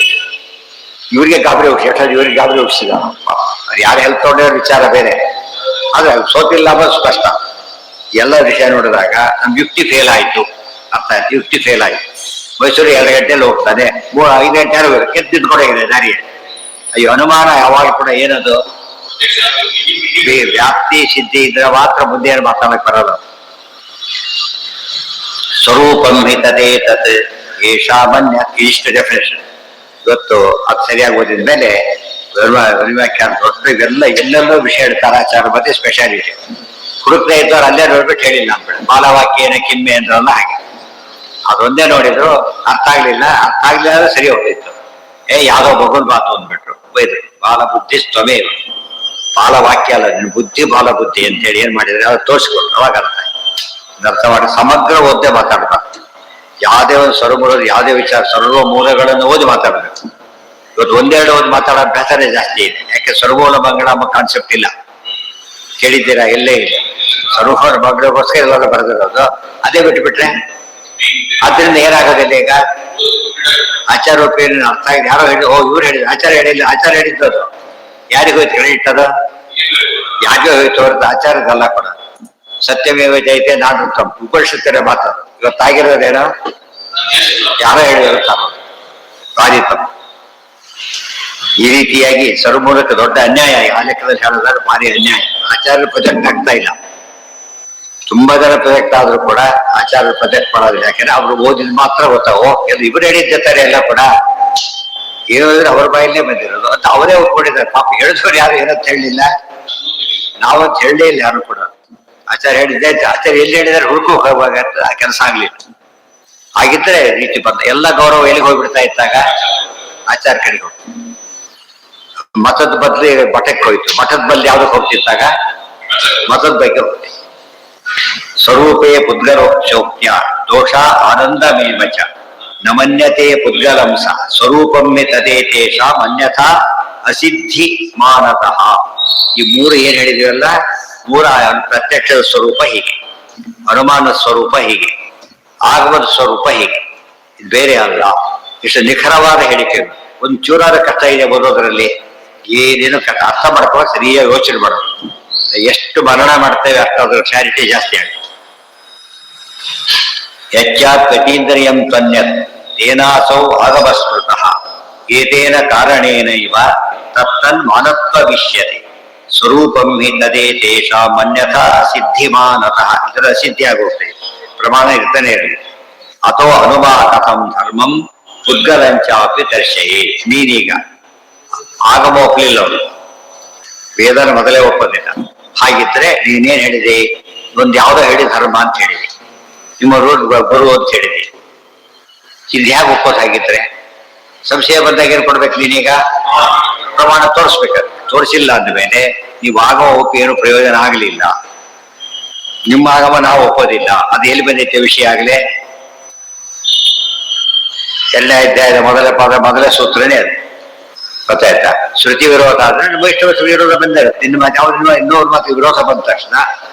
ಇವ್ರಿಗೆ ಗಾಬರಿ ಹೋಗಿ, ಇವ್ರಿಗೆ ಗಾಬರಿ ಹೋಗಿಸಿದ. ಅವ್ರು ಯಾರು ಹೆಲ್ಪ್ ತಗೊಂಡಿರೋ ವಿಚಾರ ಬೇರೆ. ಆದ್ರೆ ಸೋತಿಲ್ಲ ಅನ್ನೋದು ಸ್ಪಷ್ಟ. ಎಲ್ಲ ವಿಷಯ ನೋಡಿದಾಗ ನಮ್ ಯುಕ್ತಿ ಫೇಲ್ ಆಯ್ತು, ಅರ್ಥ ಆಯ್ತು, ಯುಕ್ತಿ ಫೇಲ್ ಆಯ್ತು. ಮೈಸೂರು 2 ಗಂಟೆಯಲ್ಲಿ ಹೋಗ್ತಾನೆ, 5 ಗಂಟೆ ಎದ್ದಿದ್ಕೊಡಗಿದೆ ದಾರಿಯಲ್ಲಿ. ಅಯ್ಯೋ, ಅನುಮಾನ ಯಾವಾಗ ಕೂಡ ಏನದು ವ್ಯಾಪ್ತಿ ಸಿದ್ಧಿ ಇದ್ರೆ ಮಾತ್ರ ಮುಂದೆ ಮಾತಾಡಕ್ ಬರಲ್ಲ. ಸ್ವರೂಪಂ ಹಿತದೆ ತತ್ ಏಷಾಮನ್ಯ, ಇಷ್ಟು ಡೆಫಿನೇಷನ್. ಇವತ್ತು ಅದು ಸರಿಯಾಗಿ ಓದಿದ ಮೇಲೆ ವ್ಯಾಖ್ಯಾನ ದೊಡ್ಡ ಇವೆಲ್ಲ ಎಲ್ಲೆಲ್ಲೋ ವಿಷಯ ಹೇಳ್ತಾರೆ. ಆಚಾರ ಮತ್ತೆ ಸ್ಪೆಷಾಲಿಟಿ ಹುಡುಕ್ತಾ ಇದ್ದವ್ರು ಅಲ್ಲೇ ನೋಡ್ಬಿಟ್ಟು ಹೇಳಿಲ್ಲ ಅಂದ್ಬಿಡ. ಬಾಲವಾಕ್ಯನ ಕಿಮ್ಮೆ ಅಂದ್ರಲ್ಲ ಹಾಗೆ, ಅದೊಂದೇ ನೋಡಿದ್ರು ಅರ್ಥ ಆಗ್ಲಿಲ್ಲ. ಅರ್ಥ ಆಗ್ಲಿಲ್ಲ ಅಂದ್ರೆ ಸರಿ ಹೋಗ್ತಿತ್ತು. ಯಾವ್ದೋ ಬಗುಲ್ ಮಾತು ಅಂದ್ಬಿಟ್ರು, ಬೈದ್ರು. ಬಾಲ ಬುದ್ಧಿ ತ್ವಮೇವ, ಬಾಲವಾಕ್ಯ ಅಲ್ಲ ನಿನ್ ಬುದ್ಧಿ ಬಾಲ ಬುದ್ಧಿ ಅಂತ ಹೇಳಿ ಏನ್ ಮಾಡಿದ್ರೆ ಅದು ತೋರಿಸ್ಕೊಟ್ರು. ಅವಾಗ ಅರ್ಥ ಮಾಡಿ ಸಮಗ್ರ ಓದ್ದೆ ಮಾತಾಡ್ಬಾರ್ದು. ಯಾವುದೇ ಒಂದು ಸರ್ವಮೂಲ, ಯಾವುದೇ ವಿಚಾರ ಸರ್ವ ಮೂಲಗಳನ್ನು ಓದಿ ಮಾತಾಡಬೇಕು. ಇವತ್ತು ಒಂದೆರಡು ಓದಿ ಮಾತಾಡೋ ಅಭ್ಯಾಸನೇ ಜಾಸ್ತಿ ಇದೆ. ಯಾಕೆ ಸರ್ವಮೂಲ ಮಂಗಳ ಎಂಬ ಕಾನ್ಸೆಪ್ಟ್ ಇಲ್ಲ, ಕೇಳಿದ್ದೀರಾ? ಎಲ್ಲೇ ಇಲ್ಲ. ಸರ್ವಮೂಲ ಮಂಗಳಗೋಸ್ಕರ ಎಲ್ಲರೂ ಬರೆದಿರೋದು, ಅದೇ ಬಿಟ್ಬಿಟ್ರೆ ಅದರಿಂದ ಏನಾಗೋದಿಲ್ಲ. ಈಗ ಆಚಾರ ರೂಪಿಯನ್ನು ಅರ್ಥ ಆಗಿದೆ. ಯಾರೋ ಹೇಳಿ, ಇವ್ರು ಹೇಳಿದ್ರು, ಆಚಾರ ಹೇಳಿಲ್ಲ, ಆಚಾರ ಹೇಳಿದ್ದದು ಯಾರಿಗೂ ಹೋಯ್ತು ಕ್ರೆಡಿಟ್? ಅದು ಯಾರಿಗೂ ಹೋಯ್ತು ಹೊರತು ಆಚಾರದಲ್ಲ ಕೂಡ. ಸತ್ಯಮೇವ ಜಯತೆ ನಾನು ಉಪನಿಷತ್ತರ ಮಾತು. ಇವತ್ತಾಗಿರೋದೇನೋ ಯಾರೋ ಹೇಳಿರುತ್ತಾರ, ಭಾರಿ ತಪ್ಪು. ಈ ರೀತಿಯಾಗಿ ಸರ್ವಮೂಲಕ್ಕೆ ದೊಡ್ಡ ಅನ್ಯಾಯ. ಆ ಲೆಕ್ಕದಲ್ಲಿ ಹೇಳೋದಾದ್ರೆ ಭಾರಿ ಅನ್ಯಾಯ. ಆಚಾರ್ಯ ಪ್ರೊಜೆಕ್ಟ್ ಆಗ್ತಾ ಇಲ್ಲ. ತುಂಬಾ ಜನ ಪ್ರೊಜೆಕ್ಟ್ ಆದ್ರೂ ಕೂಡ ಆಚಾರ್ಯ ಪ್ರೊಜೆಕ್ಟ್ ಮಾಡೋದಿಲ್ಲ. ಯಾಕೆಂದ್ರೆ ಅವ್ರು ಓದಿದ್ ಮಾತ್ರ ಗೊತ್ತಾವೋ ಎಲ್ಲ ಇವ್ರು ಹೇಳಿದ್ದಾರೆ ಎಲ್ಲ ಕೂಡ ಏನಂದ್ರೆ ಅವ್ರ ಬಾಯಲ್ಲೇ ಬಂದಿರೋದು. ಅದು ಅವರೇ ಒಪ್ಕೊಂಡಿದ್ದಾರೆ. ಪಾಪ ಹೇಳಿದವ್ರು ಯಾರು ಏನಂತ ಹೇಳಲಿಲ್ಲ, ನಾವಂತ ಹೇಳಲೇ ಇಲ್ಲ ಯಾರು ಕೂಡ. ಆಚಾರ್ಯ ಹೇಳಿದ್ದೆ, ಆಚಾರ್ಯ ಎಲ್ಲಿ ಹೇಳಿದಾರೆ ಹುಡುಕು ಹೋಗುವಾಗ ಆ ಕೆಲಸ ಆಗ್ಲಿಲ್ಲ. ಹಾಗಿದ್ರೆ ರೀತಿ ಬಂದ ಎಲ್ಲ ಗೌರವ ಎಲ್ಲಿಗೆ ಹೋಗ್ಬಿಡ್ತಾ ಇದ್ದಾಗ ಆಚಾರ ಕಡೆಗೆ ಹೋಗ್ತು. ಮತದ ಬದ್ಲಿ ಮಠಕ್ಕೆ ಹೋಯ್ತು, ಮಠದ ಬದಲು ಯಾವ್ದಕ್ಕೆ ಹೋಗ್ತಿದ್ದಾಗ ಮತದ ಬಗ್ಗೆ ಹೋಗ್ತಿ. ಸ್ವರೂಪೇ ಪುದ್ಗರೋಕ್ತ್ಯ ದೋಷ ಆನಂದ ಮೇಮಚ ನಮನ್ಯತೆ ಪುದ್ಗಲಂಸ ಸ್ವರೂಪಮ್ಮೆ ತದೇ ತೇಷಾಂ ಅನ್ಯಥಾ ಅಸಿದ್ಧಿ ಮಾನತಃ. ಈ ಮೂರು ಏನ್ ಹೇಳಿದಿವಲ್ಲ, ಮೂರ ಪ್ರತ್ಯಕ್ಷದ ಸ್ವರೂಪ ಹೀಗೆ, ಅನುಮಾನದ ಸ್ವರೂಪ ಹೀಗೆ, ಆಗಮದ ಸ್ವರೂಪ ಹೀಗೆ, ಬೇರೆ ಅಲ್ಲ. ಇಷ್ಟು ನಿಖರವಾದ ಹೇಳಿಕೆ. ಒಂದು ಚೂರಾದ ಕಷ್ಟ ಇದೆ ಬರೋದ್ರಲ್ಲಿ, ಏನೇನು ಕಷ್ಟ ಅರ್ಥ ಮಾಡ್ಕೊಳ್ಳೋ ಸರಿಯಾಗಿ ಯೋಚನೆ ಮಾಡೋದು. ಎಷ್ಟು ಮರಣ ಮಾಡ್ತೇವೆ ಅಷ್ಟು ಅದ್ರ ಕ್ಲಾರಿಟಿ ಜಾಸ್ತಿ ಆಗುತ್ತೆ. ಯಚ್ಚಾತ್ ಗತೀಂದ್ರಿಯಂ ತ್ವನ್ಯತ್ ತೇನಾಸೌ ಆಗಮಸ್ಮೃತಃ ಏತೇನ ಕಾರಣೇನ ಇವ ತತ್ತನ್ ಮಾನತ್ವವಿಷ್ಯತೆ ಸ್ವರೂಪಂ ಹಿ ತದೇ ತೇಷಾಂ ಅನ್ಯಥಾ ಅಸಿದ್ಧಿಮಾನತಃ. ಇದರ ಅಸಿದ್ಧಿ ಆಗುತ್ತೆ, ಪ್ರಮಾಣ ಇರ್ತಾನೆ ಇರಲಿ. ಅಥೋ ಅನುಮಾನಕಂ ಧರ್ಮಂ ಪುದ್ಗಲಂಚಾಪಿ ದರ್ಶಯೇ. ನೀನೀಗ ಆಗಮ ಒಪ್ಪಲಿಲ್ಲ, ಅವರು ವೇದನ ಮೊದಲೇ ಒಪ್ಪೋದಿಲ್ಲ. ಹಾಗಿದ್ರೆ ನೀನೇನ್ ಹೇಳಿದೆ? ಒಂದು ಯಾವ್ದೋ ಹೇಳಿ ಧರ್ಮ ಅಂತ ಹೇಳಿದೆ, ನಿಮ್ಮ ರೋಡ್ ಗುರು ಅಂತ ಹೇಳಿದೆ. ಇದು ಹೇಗೆ ಒಪ್ಪೋದಾಗಿದ್ರೆ? ಸಂಶಯ ಬಂದಾಗ ಏನ್ ಕೊಡ್ಬೇಕು ನೀನೀಗ? ಪ್ರಮಾಣ ತೋರಿಸ್ಬೇಕಾದ್ರೆ. ತೋರಿಸಿಲ್ಲ ಅಂದಮೇಲೆ ನೀವು ಆಗಮ ಒಪ್ಪಿ ಏನು ಪ್ರಯೋಜನ ಆಗಲಿಲ್ಲ. ನಿಮ್ಮ ಆಗಮ ನಾವು ಒಪ್ಪೋದಿಲ್ಲ. ಅದು ಎಲ್ಲಿ ಬಂದೈತೆ ವಿಷಯ ಆಗಲೇ? ಎಲ್ಲ ಅಧ್ಯಾಯದ ಮೊದಲ ಪಾದ ಮೊದಲ ಸೂತ್ರನೇ ಅದು. ಗೊತ್ತಾಯ್ತಾ? ಶ್ರುತಿ ವಿರೋಧ ಆದ್ರೆ ನಮ್ಮ ಇಷ್ಟ ವಿರೋಧ ಬಂದಿರುತ್ತೆ. ಇನ್ನು ಯಾವ್ದು ಇನ್ನೂರು ಮಾತು ವಿರೋಧ ಬಂದ ತಕ್ಷಣ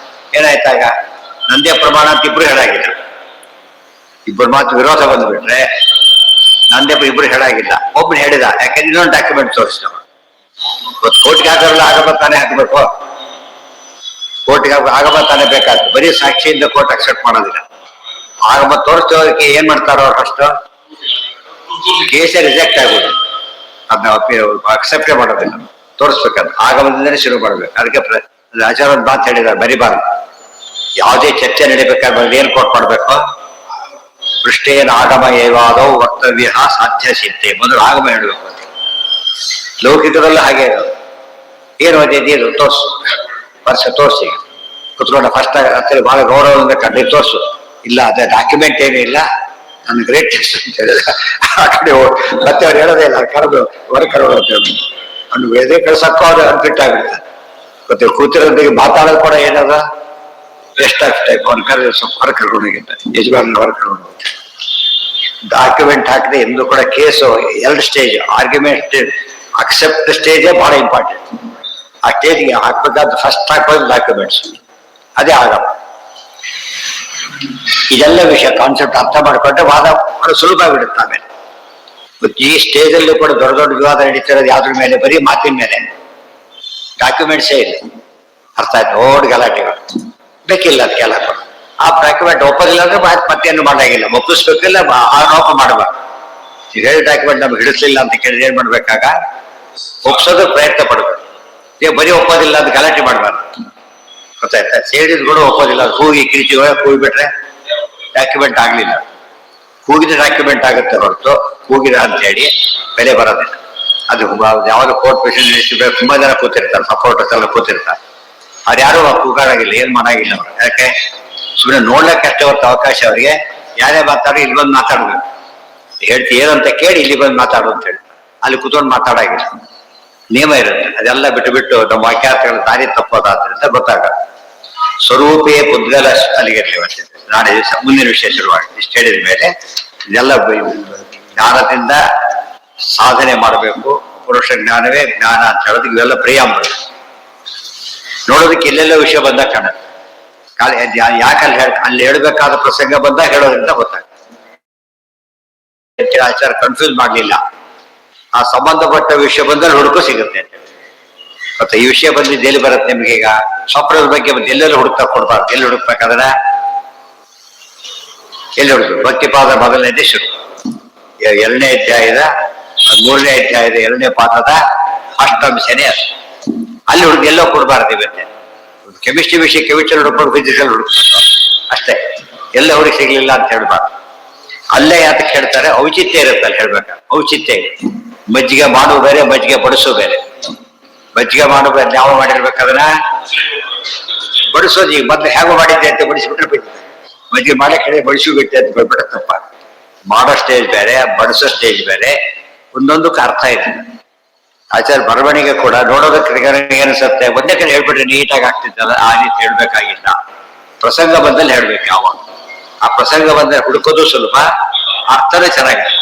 ಏನಾಯ್ತಾಗ ನಂದೇ ಪ್ರಮಾಣ ಅಂತ ಇಬ್ರು ಹೇಳಾಗಿಲ್ಲ. ಇಬ್ಬರು ಮಾತು ವಿರೋಧ ಬಂದ್ಬಿಟ್ರೆ ನಂದೇ ಇಬ್ರು ಹೇಳಾಗಿಲ್ಲ, ಒಬ್ರು ಹೇಳಿದ. ಯಾಕಂದ್ರೆ ಇನ್ನೊಂದು ಡಾಕ್ಯುಮೆಂಟ್ ತೋರಿಸಿದವ. ಕೋರ್ಟ್ಗೆ ಹಾಕೋಲ್ಲ, ಆಗಮ ತಾನೇ ಹಾಕ್ಬೇಕು. ಕೋರ್ಟ್ಗೆ ಆಗಮ ತಾನೇ ಬೇಕಾಗ್ತದೆ. ಬರೀ ಸಾಕ್ಷಿಯಿಂದ ಕೋರ್ಟ್ ಅಕ್ಸೆಪ್ಟ್ ಮಾಡೋದಿಲ್ಲ. ಆಗಮ ತೋರಿಸೋದಕ್ಕೆ ಏನ್ ಮಾಡ್ತಾರೋ ಫಸ್ಟ್ ಕೇಸೇ ರಿಜೆಕ್ಟ್ ಆಗೋದು. ಅದನ್ನ ಅಕ್ಸೆಪ್ಟೇ ಮಾಡೋದಿಲ್ಲ, ತೋರಿಸ್ಬೇಕಂತ ಆಗಮದಿಂದನೇ ಶುರು ಮಾಡ್ಬೇಕು. ಅದಕ್ಕೆ ಆಚಾರ ಒಂದು ಮಾತು ಹೇಳಿದ್ದಾರೆ, ಬರಿಬಾರ್ದು. ಯಾವುದೇ ಚರ್ಚೆ ನಡಿಬೇಕಾದ್ರೆ ಏನ್ ಕೋಟ್ ಮಾಡ್ಬೇಕು? ಪೃಷ್ಟೇನ ಆಗಮ ಏವಾದವು ವಕ್ತವ್ಯ ಸಾಧ್ಯ ಸಿದ್ಧೆ. ಮೊದಲು ಆಗಮ ಹೇಳಬೇಕು. ಲೌಕಿಕದಲ್ಲೂ ಹಾಗೆ ಇರೋದು. ಏನು ಓದಿದ್ದಿ ಇದು ತೋರ್ಸು, ವರ್ಷ ತೋರಿಸಿ ಕುತ್ಕೊಂಡ ಫಸ್ಟ್ ಹತ್ತಿರ ಬಹಳ ಗೌರವದಿಂದ ಕಂಡು ತೋರ್ಸು. ಇಲ್ಲ ಅದೇ ಡಾಕ್ಯುಮೆಂಟ್ ಏನೂ ಇಲ್ಲ, ನನ್ನ ಗ್ರೇಟ್ ಟೆಸ್ಟ್ ಅಂತ ಹೇಳಿದ. ಆ ಕಡೆ ಮತ್ತೆ ಅವ್ರು ಹೇಳೋದೇ ಇಲ್ಲ, ಕರೆದು ಹೊರಕರೋದು ಅಂತ ಹೇಳಿ ಅವ್ನು ಎದೆ ಕಳ್ಸಕ್ಕೋ ಅದು ಅನ್ಫಿಟ್ ಆಗ್ಬಿಡ್ತಾರೆ. ಮತ್ತೆ ಕೂತಿರೋದಿಗೆ ಮಾತಾಡೋದು ಕೂಡ ಏನದ ಎಷ್ಟಾಗ್ತಾ ಟೈಪ್ ಅವ್ನು ಕರೆದು ಸ್ವಲ್ಪ ಹೊರ ಕರ್ಕೊಂಡೋಗಿದ್ದ, ಯಜಮಾನ ಹೊರ ಕರ್ಕೊಂಡು ಹೋಗ್ತಾರೆ. ಡಾಕ್ಯುಮೆಂಟ್ ಹಾಕಿದೆ ಎಂದು ಕೂಡ ಕೇಸು 2 ಸ್ಟೇಜ್. ಆರ್ಗ್ಯುಮೆಂಟ್ ಅಕ್ಸೆಪ್ಟ್ ಸ್ಟೇಜೇ ಬಹಳ ಇಂಪಾರ್ಟೆಂಟ್. ಆ ಸ್ಟೇಜ್ಗೆ ಹಾಕ್ಬೇಕಾದ ಫಸ್ಟ್ ಹಾಕೋದು ಡಾಕ್ಯುಮೆಂಟ್ಸ್, ಅದೇ ಆಗಮ. ಇದೆಲ್ಲ ವಿಷಯ ಕಾನ್ಸೆಪ್ಟ್ ಅರ್ಥ ಮಾಡಿಕೊಂಡ್ರೆ ವಾದ ಬಹಳ ಸುಲಭ ಬಿಡುತ್ತೆ. ಆಮೇಲೆ ಈ ಸ್ಟೇಜ್ ಅಲ್ಲೂ ಕೂಡ ದೊಡ್ಡ ದೊಡ್ಡ ವಿವಾದ ನಡೀತಿರೋದು ಯಾವ್ದ್ರ ಮೇಲೆ? ಬರೀ ಮಾತಿನ ಮೇಲೆ, ಡಾಕ್ಯುಮೆಂಟ್ಸೇ ಇಲ್ಲ. ಅರ್ಥ ಆಯ್ತು? ಓಡ್ ಗಲಾಟೆಗಳು ಬೇಕಿಲ್ಲ ಅದಕ್ಕೆಲ್ಲ. ಆ ಡಾಕ್ಯುಮೆಂಟ್ ಒಪ್ಪೋದಿಲ್ಲ ಅಂದ್ರೆ ಮತ್ತೇನು ಮಾಡಾಗಿಲ್ಲ, ಒಪ್ಪಿಸ್ಬೇಕಿಲ್ಲ, ಆರೋಪ ಮಾಡಬಾರ್ದು. ಈಗ ಹೇಳಿದ ಡಾಕ್ಯುಮೆಂಟ್ ನಮ್ಗೆ ಹಿಡಿಸ್ಲಿಲ್ಲ ಅಂತ ಕೇಳಿದ್ರೆ ಏನ್ ಮಾಡ್ಬೇಕಾಗ? ಒಪ್ಸೋದು ಪ್ರಯತ್ನ ಪಡ್ಬೇಕು. ಈಗ ಬರೀ ಒಪ್ಪೋದಿಲ್ಲ ಅಂತ ಗಲಾಟೆ ಮಾಡಬಾರ್ದು. ಗೊತ್ತಾಯ್ತಾ? ಸೇರಿದ್ ಕೂಡ ಒಪ್ಪೋದಿಲ್ಲ, ಕೂಗಿ ಕಿರಿಚಿ ಕೂಗಿ ಬಿಟ್ರೆ ಡಾಕ್ಯುಮೆಂಟ್ ಆಗ್ಲಿಲ್ಲ. ಕೂಗಿದ ಡಾಕ್ಯುಮೆಂಟ್ ಆಗುತ್ತೆ ಹೊರತು ಕೂಗಿದ ಅಂತ ಹೇಳಿ ಬೆಲೆ ಬರೋದಿಲ್ಲ. ಅದು ಯಾವಾಗ ಕೋರ್ಟ್ ಪೇಷಂಟ್ ತುಂಬಾ ಜನ ಕೂತಿರ್ತಾರೆ, ಸಪೋರ್ಟರ್ಸ್ ಎಲ್ಲ ಕೂತಿರ್ತಾರೆ. ಅವ್ರು ಯಾರು ಕೂಗಾಡಾಗಿಲ್ಲ, ಏನ್ ಮಾಡಾಗಿಲ್ಲ ಅವ್ರು. ಯಾಕೆ? ಸುಮ್ಮನೆ ನೋಡ್ಲಿಕ್ಕೆ ಅಷ್ಟೇ ಹೊತ್ತು ಅವಕಾಶ ಅವರಿಗೆ. ಯಾರೇ ಮಾತಾಡಿ ಇಲ್ಲಿ ಬಂದು ಮಾತಾಡ್ಬೇಕು, ಹೇಳ್ತಿ ಏನಂತ ಕೇಳಿ ಇಲ್ಲಿ ಬಂದು ಮಾತಾಡು ಅಂತ ಹೇಳಿ ಅಲ್ಲಿ ಕೂತ್ಕೊಂಡು ಮಾತಾಡಾಗಿಲ್ಲ. ನಿಯಮ ಇರುತ್ತೆ. ಅದೆಲ್ಲ ಬಿಟ್ಟು ಬಿಟ್ಟು ನಮ್ಮ ವಾಕ್ಯಾರ್ಥಗಳ ದಾರಿ ತಪ್ಪೋದಾದ್ರಿಂದ ಗೊತ್ತಾಗಲ್ಲ. ಸ್ವರೂಪಿಯೇ ಪುದ್ಗಲ ಅಲ್ಲಿಗೆ ನಾಳೆ ದಿವಸ ಮುಂದಿನ ವಿಷಯ ಶುರುವಾಗಿ ಇಷ್ಟು ಹೇಳಿದ ಮೇಲೆ ಇದೆಲ್ಲ ಜ್ಞಾನದಿಂದ ಸಾಧನೆ ಮಾಡಬೇಕು. ಪುರುಷ ಜ್ಞಾನವೇ ಜ್ಞಾನ ಅಂತ ಹೇಳೋದಕ್ಕೆ ಇವೆಲ್ಲ ಪ್ರಿಯಾಂಬಲ. ನೋಡೋದಕ್ಕೆ ಎಲ್ಲೆಲ್ಲ ವಿಷಯ ಬಂದಾಗ ಕಾಣುತ್ತೆ. ಯಾಕಲ್ಲಿ ಅಲ್ಲಿ ಹೇಳ್ಬೇಕಾದ ಪ್ರಸಂಗ ಬಂದಾಗ ಹೇಳೋದ್ರಿಂದ ಗೊತ್ತಾಗ್ತದೆ. ಆಚಾರ ಕನ್ಫ್ಯೂಸ್ ಮಾಡ್ಲಿಲ್ಲ. ಆ ಸಂಬಂಧಪಟ್ಟ ವಿಷಯ ಬಂದಲ್ಲಿ ಹುಡುಕು ಸಿಗುತ್ತೆ ಅಂತ. ಮತ್ತೆ ಈ ವಿಷಯ ಬಂದಿದ್ದು ಎಲ್ಲಿ ಬರುತ್ತೆ ನಿಮ್ಗೆ? ಈಗ ಸ್ವಪ್ನದ ಬಗ್ಗೆ ಬಂದು ಎಲ್ಲೆಲ್ಲ ಹುಡುಕ್ತಾ ಕೊಡ್ಬಾರ್ದು. ಎಲ್ಲಿ ಹುಡುಕ್ಬೇಕಾದ್ರೆ ಎಲ್ಲಿ ಹುಡುಕು? ಭಕ್ತಿಪಾದ ಮೊದಲನೇದೇ ಶುರು, 2ನೇ ಅಧ್ಯಾಯದ 3ನೇ ಅಧ್ಯಾಯದ 2ನೇ ಪಾದದ ಅಷ್ಟಂಶನೇ ಅದು. ಅಲ್ಲಿ ಹುಡುಗ ಎಲ್ಲೋ ಕೊಡ್ಬಾರ್ದು. ಇವತ್ತೆ ಕೆಮಿಸ್ಟ್ರಿ ವಿಷಯ ಕೆಮಿಸ್ಟ್ರಿ ಹುಡುಕೊಂಡು ಫಿಸಿಕಲ್ ಹುಡುಕ್ಬೇಕು ಅಷ್ಟೇ. ಎಲ್ಲ ಹುಡುಗಿ ಸಿಗ್ಲಿಲ್ಲ ಅಂತ ಹೇಳ್ಬಾರ್ದು. ಅಲ್ಲೇ ಯಾತಕ್ಕೆ ಹೇಳ್ತಾರೆ? ಔಚಿತ್ಯ ಇರುತ್ತೆ ಅಲ್ಲಿ ಹೇಳ್ಬೇಕು. ಔಚಿತ್ಯ ಇದೆ. ಮಜ್ಜಿಗೆ ಮಾಡು ಬೇರೆ, ಮಜ್ಜಿಗೆ ಬಡಿಸೋ ಬೇರೆ. ಮಜ್ಜಿಗೆ ಮಾಡು ಬೇರೆ ಯಾವ ಮಾಡಿರ್ಬೇಕಾದ್ರೆ ಬಡಿಸೋದು. ಈಗ ಮೊದ್ಲು ಹೇಗೋ ಮಾಡಿದ್ದೆ ಅಂತ ಬಡಿಸ್ಬಿಟ್ರೆ ಬಿಟ್ಟು ಮಜ್ಜಿಗೆ ಮಾಡಕ್ಕೆ ಹೇಳಿ ಬಡಿಸಿ ಬಿಟ್ಟೆ ಅಂತ ಬಿಟ್ಬಿಟ್ರೆ ತಪ್ಪ. ಮಾಡೋ ಸ್ಟೇಜ್ ಬೇರೆ, ಬಡಿಸೋ ಸ್ಟೇಜ್ ಬೇರೆ, ಒಂದೊಂದಕ್ಕೆ ಅರ್ಥ ಇದೆ. ಆಚಾರ್ಯ ಬರವಣಿಗೆ ಕೂಡ ನೋಡೋದಕ್ಕೆ ಏನಿಸುತ್ತೆ, ಒಂದೇ ಕಡೆ ಹೇಳ್ಬಿಟ್ರೆ ನೀಟಾಗಿ ಆಗ್ತಿದ್ದಲ್ಲ, ಆ ರೀತಿ ಹೇಳ್ಬೇಕಾಗಿಲ್ಲ. ಪ್ರಸಂಗ ಬಂದಲ್ಲಿ ಹೇಳ್ಬೇಕು. ಯಾವಾಗ ಆ ಪ್ರಸಂಗ ಬಂದ್ರೆ ಹುಡುಕೋದು ಸುಲಭ, ಅರ್ಥನೇ ಚೆನ್ನಾಗಿದೆ.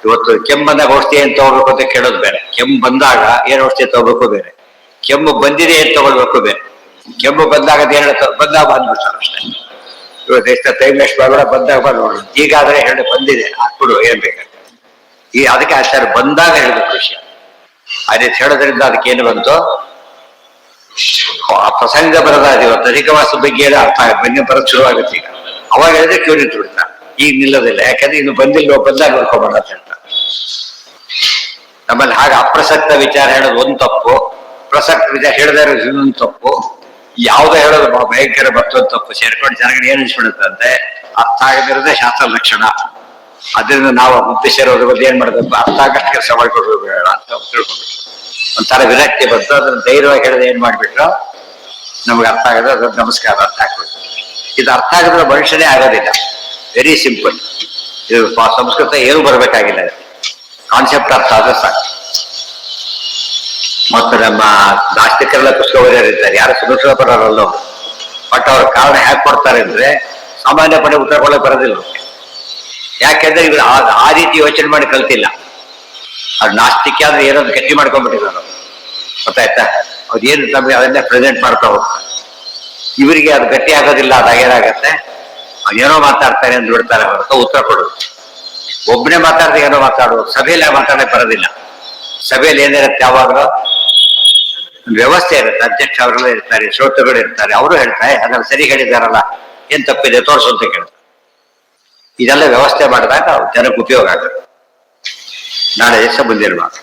ಇವತ್ತು ಕೆಮ್ಮು ಬಂದಾಗ ಔಷಧಿ ಏನ್ ತಗೋಬೇಕು ಅಂತ ಕೇಳೋದು ಬೇರೆ, ಕೆಮ್ಮು ಬಂದಾಗ ಏನ್ ಔಷಧಿ ತಗೋಬೇಕು ಬೇರೆ, ಕೆಮ್ಮು ಬಂದಿದೆ ಏನ್ ತಗೊಳ್ಬೇಕು ಬೇರೆ. ಕೆಮ್ಮು ಬಂದಾಗ ಏನ್ ಹೇಳ್ತಾರೆ? ಬಂದಾಗ ಬಂದ್ಬಿಡ್ತಾರೆ ಅಷ್ಟೇ. ಇವತ್ತು ಎಷ್ಟು ಟೈಮ್ ವೇಸ್ಟ್ ಮಾಡಬೇಡ, ಬಂದಾಗ ಬಂದ್ಬಿಡು. ಈಗಾದ್ರೆ ಹೇಳಿ ಬಂದಿದೆ ಹಾಕ್ಬಿಡು, ಏನ್ ಬೇಕಾಗ್ತದೆ. ಈ ಅದಕ್ಕೆ ಆಚಾರ್ಯ ಬಂದಾಗ ಹೇಳ್ಬೇಕು ವಿಷಯ. ಆ ರೀತಿ ಹೇಳೋದ್ರಿಂದ ಅದಕ್ಕೆ ಏನು ಬಂತು? ಆ ಪ್ರಸಂಗ ಬರದ ಇವತ್ತು ಅಧಿಕವಾಸ ಬಗ್ಗೆ ಅರ್ಥ ಬಗ್ಗೆ ಬರೋದು ಶುರುವಾಗುತ್ತೆ. ಈಗ ಅವಾಗ ಹೇಳಿದ್ರೆ ಕ್ಯೂ ನಿಂತು ಬಿಡ್ತಾರೆ. ಈಗ ನಿಲ್ಲೋದಿಲ್ಲ, ಯಾಕಂದ್ರೆ ಇನ್ನು ಬಂದಿಲ್ಲ, ಬಂದಾಗ ನೋಡ್ಕೊಂಬಾರ ಅಂತ ಹೇಳ್ತಾರೆ. ನಮ್ಮಲ್ಲಿ ಹಾಗೆ ಅಪ್ರಸಕ್ತ ವಿಚಾರ ಹೇಳೋದು ಒಂದು ತಪ್ಪು, ಪ್ರಸಕ್ತ ವಿಚಾರ ಹೇಳದೇ ಇರೋದು ಇನ್ನೊಂದು ತಪ್ಪು. ಯಾವುದೋ ಹೇಳೋದು ಭಯಂಕರ ಮತ್ತೊಂದು ತಪ್ಪು ಸೇರ್ಕೊಂಡು ಜನಗಳು ಏನು ಅನ್ಸ್ಬಿಡುತ್ತಂತೆ ಅರ್ಥ ಆಗದಿರೋದೇ ಶಾಸ್ತ್ರ ಲಕ್ಷಣ. ಅದರಿಂದ ನಾವು ಮುಖ್ಯಸ್ಥರ ಬಗ್ಗೆ ಏನ್ ಮಾಡಬೇಕು? ಅರ್ಥ ಆಗಷ್ಟು ಕೆಲಸ ಮಾಡ್ಕೊಂಡು ಬೇಡ ಅಂತ ತಿಳ್ಕೊಂಡು ಒಂಥರ ವಿರಕ್ತಿ ಬಂತು. ಅದನ್ನ ಧೈರ್ಯವಾಗಿ ಹೇಳೋದು ಏನ್ ಮಾಡ್ಬಿಟ್ರು, ನಮ್ಗೆ ಅರ್ಥ ಆಗದ ಅದ್ರ ನಮಸ್ಕಾರ ಅಂತ ಹಾಕ್ಬಿಟ್ಟು. ಇದು ಅರ್ಥ ಆಗಿದ್ರೆ ಮನುಷ್ಯನೇ ಆಗೋದಿಲ್ಲ. Very simple. ಇದು ಸಂಸ್ಕೃತ ಏನು ಬರಬೇಕಾಗಿಲ್ಲ, ಕಾನ್ಸೆಪ್ಟ್ ಅರ್ಥ ಆದ್ರೆ ಸಾಕು. ಮತ್ತು ನಮ್ಮ ನಾಸ್ತಿಕರೆಲ್ಲ ಪುಸ್ತಕ ಓದಿರ್ತಾರೆ, ಯಾರು ಸುಧಾರಿಸ ಬರೋರಲ್ಲ. ಬಟ್ ಅವ್ರ ಕಾರಣ ಹ್ಯಾಕ್ ಕೊಡ್ತಾರೆ ಅಂದ್ರೆ ಸಾಮಾನ್ಯ ಪಡೆ ಉತ್ತರ ಕೊಡಕ್ಕೆ ಬರೋದಿಲ್ಲ. ಯಾಕೆಂದ್ರೆ ಇವ್ರು ಆ ರೀತಿ ಯೋಚನೆ ಮಾಡಿ ಕಲ್ತಿಲ್ಲ. ಅವ್ರು ನಾಸ್ತಿಕ ಅಂದ್ರೆ ಏನೊಂದು ಗಟ್ಟಿ ಮಾಡ್ಕೊಂಡ್ಬಿಟ್ಟಿದ್ರು. ಗೊತ್ತಾಯ್ತಾ? ಅವ್ರು ಏನು ನಮಗೆ ಅದನ್ನೇ ಪ್ರೆಸೆಂಟ್ ಮಾಡ್ತಾ ಹೋಗ್ತಾರೆ. ಇವರಿಗೆ ಅದು ಗಟ್ಟಿ ಆಗೋದಿಲ್ಲ. ಅದಾಗೇನಾಗತ್ತೆ, ಏನೋ ಮಾತಾಡ್ತಾರೆ ಅಂತ ಬಿಡ್ತಾರೆ ಹೊರತು ಉತ್ತರ ಕೊಡೋದು. ಒಬ್ಬನೇ ಮಾತಾಡ್ದೆ ಏನೋ ಮಾತಾಡೋದು, ಸಭೆಯಲ್ಲಿ ಮಾತಾಡಕ್ಕೆ ಬರೋದಿಲ್ಲ. ಸಭೆಯಲ್ಲಿ ಏನಿರುತ್ತೆ, ಯಾವಾಗಲೂ ವ್ಯವಸ್ಥೆ ಇರುತ್ತೆ. ಅಧ್ಯಕ್ಷ ಅವರೆಲ್ಲ ಇರ್ತಾರೆ, ಶ್ರೋತೃಗಳು ಇರ್ತಾರೆ, ಅವರು ಹೇಳ್ತಾರೆ ಅದನ್ನ ಸರಿ ಹೇಳಿದಾರಲ್ಲ, ಏನ್ ತಪ್ಪಿದೆ ತೋರಿಸು ಅಂತ ಕೇಳ್ತಾರೆ. ಇದೆಲ್ಲ ವ್ಯವಸ್ಥೆ ಮಾಡಿದಾಗ ಜನಕ್ಕೆ ಉಪಯೋಗ ಆಗುತ್ತೆ. ನಾಳೆ ದಿವಸ ಬಂದಿರುವಾಗ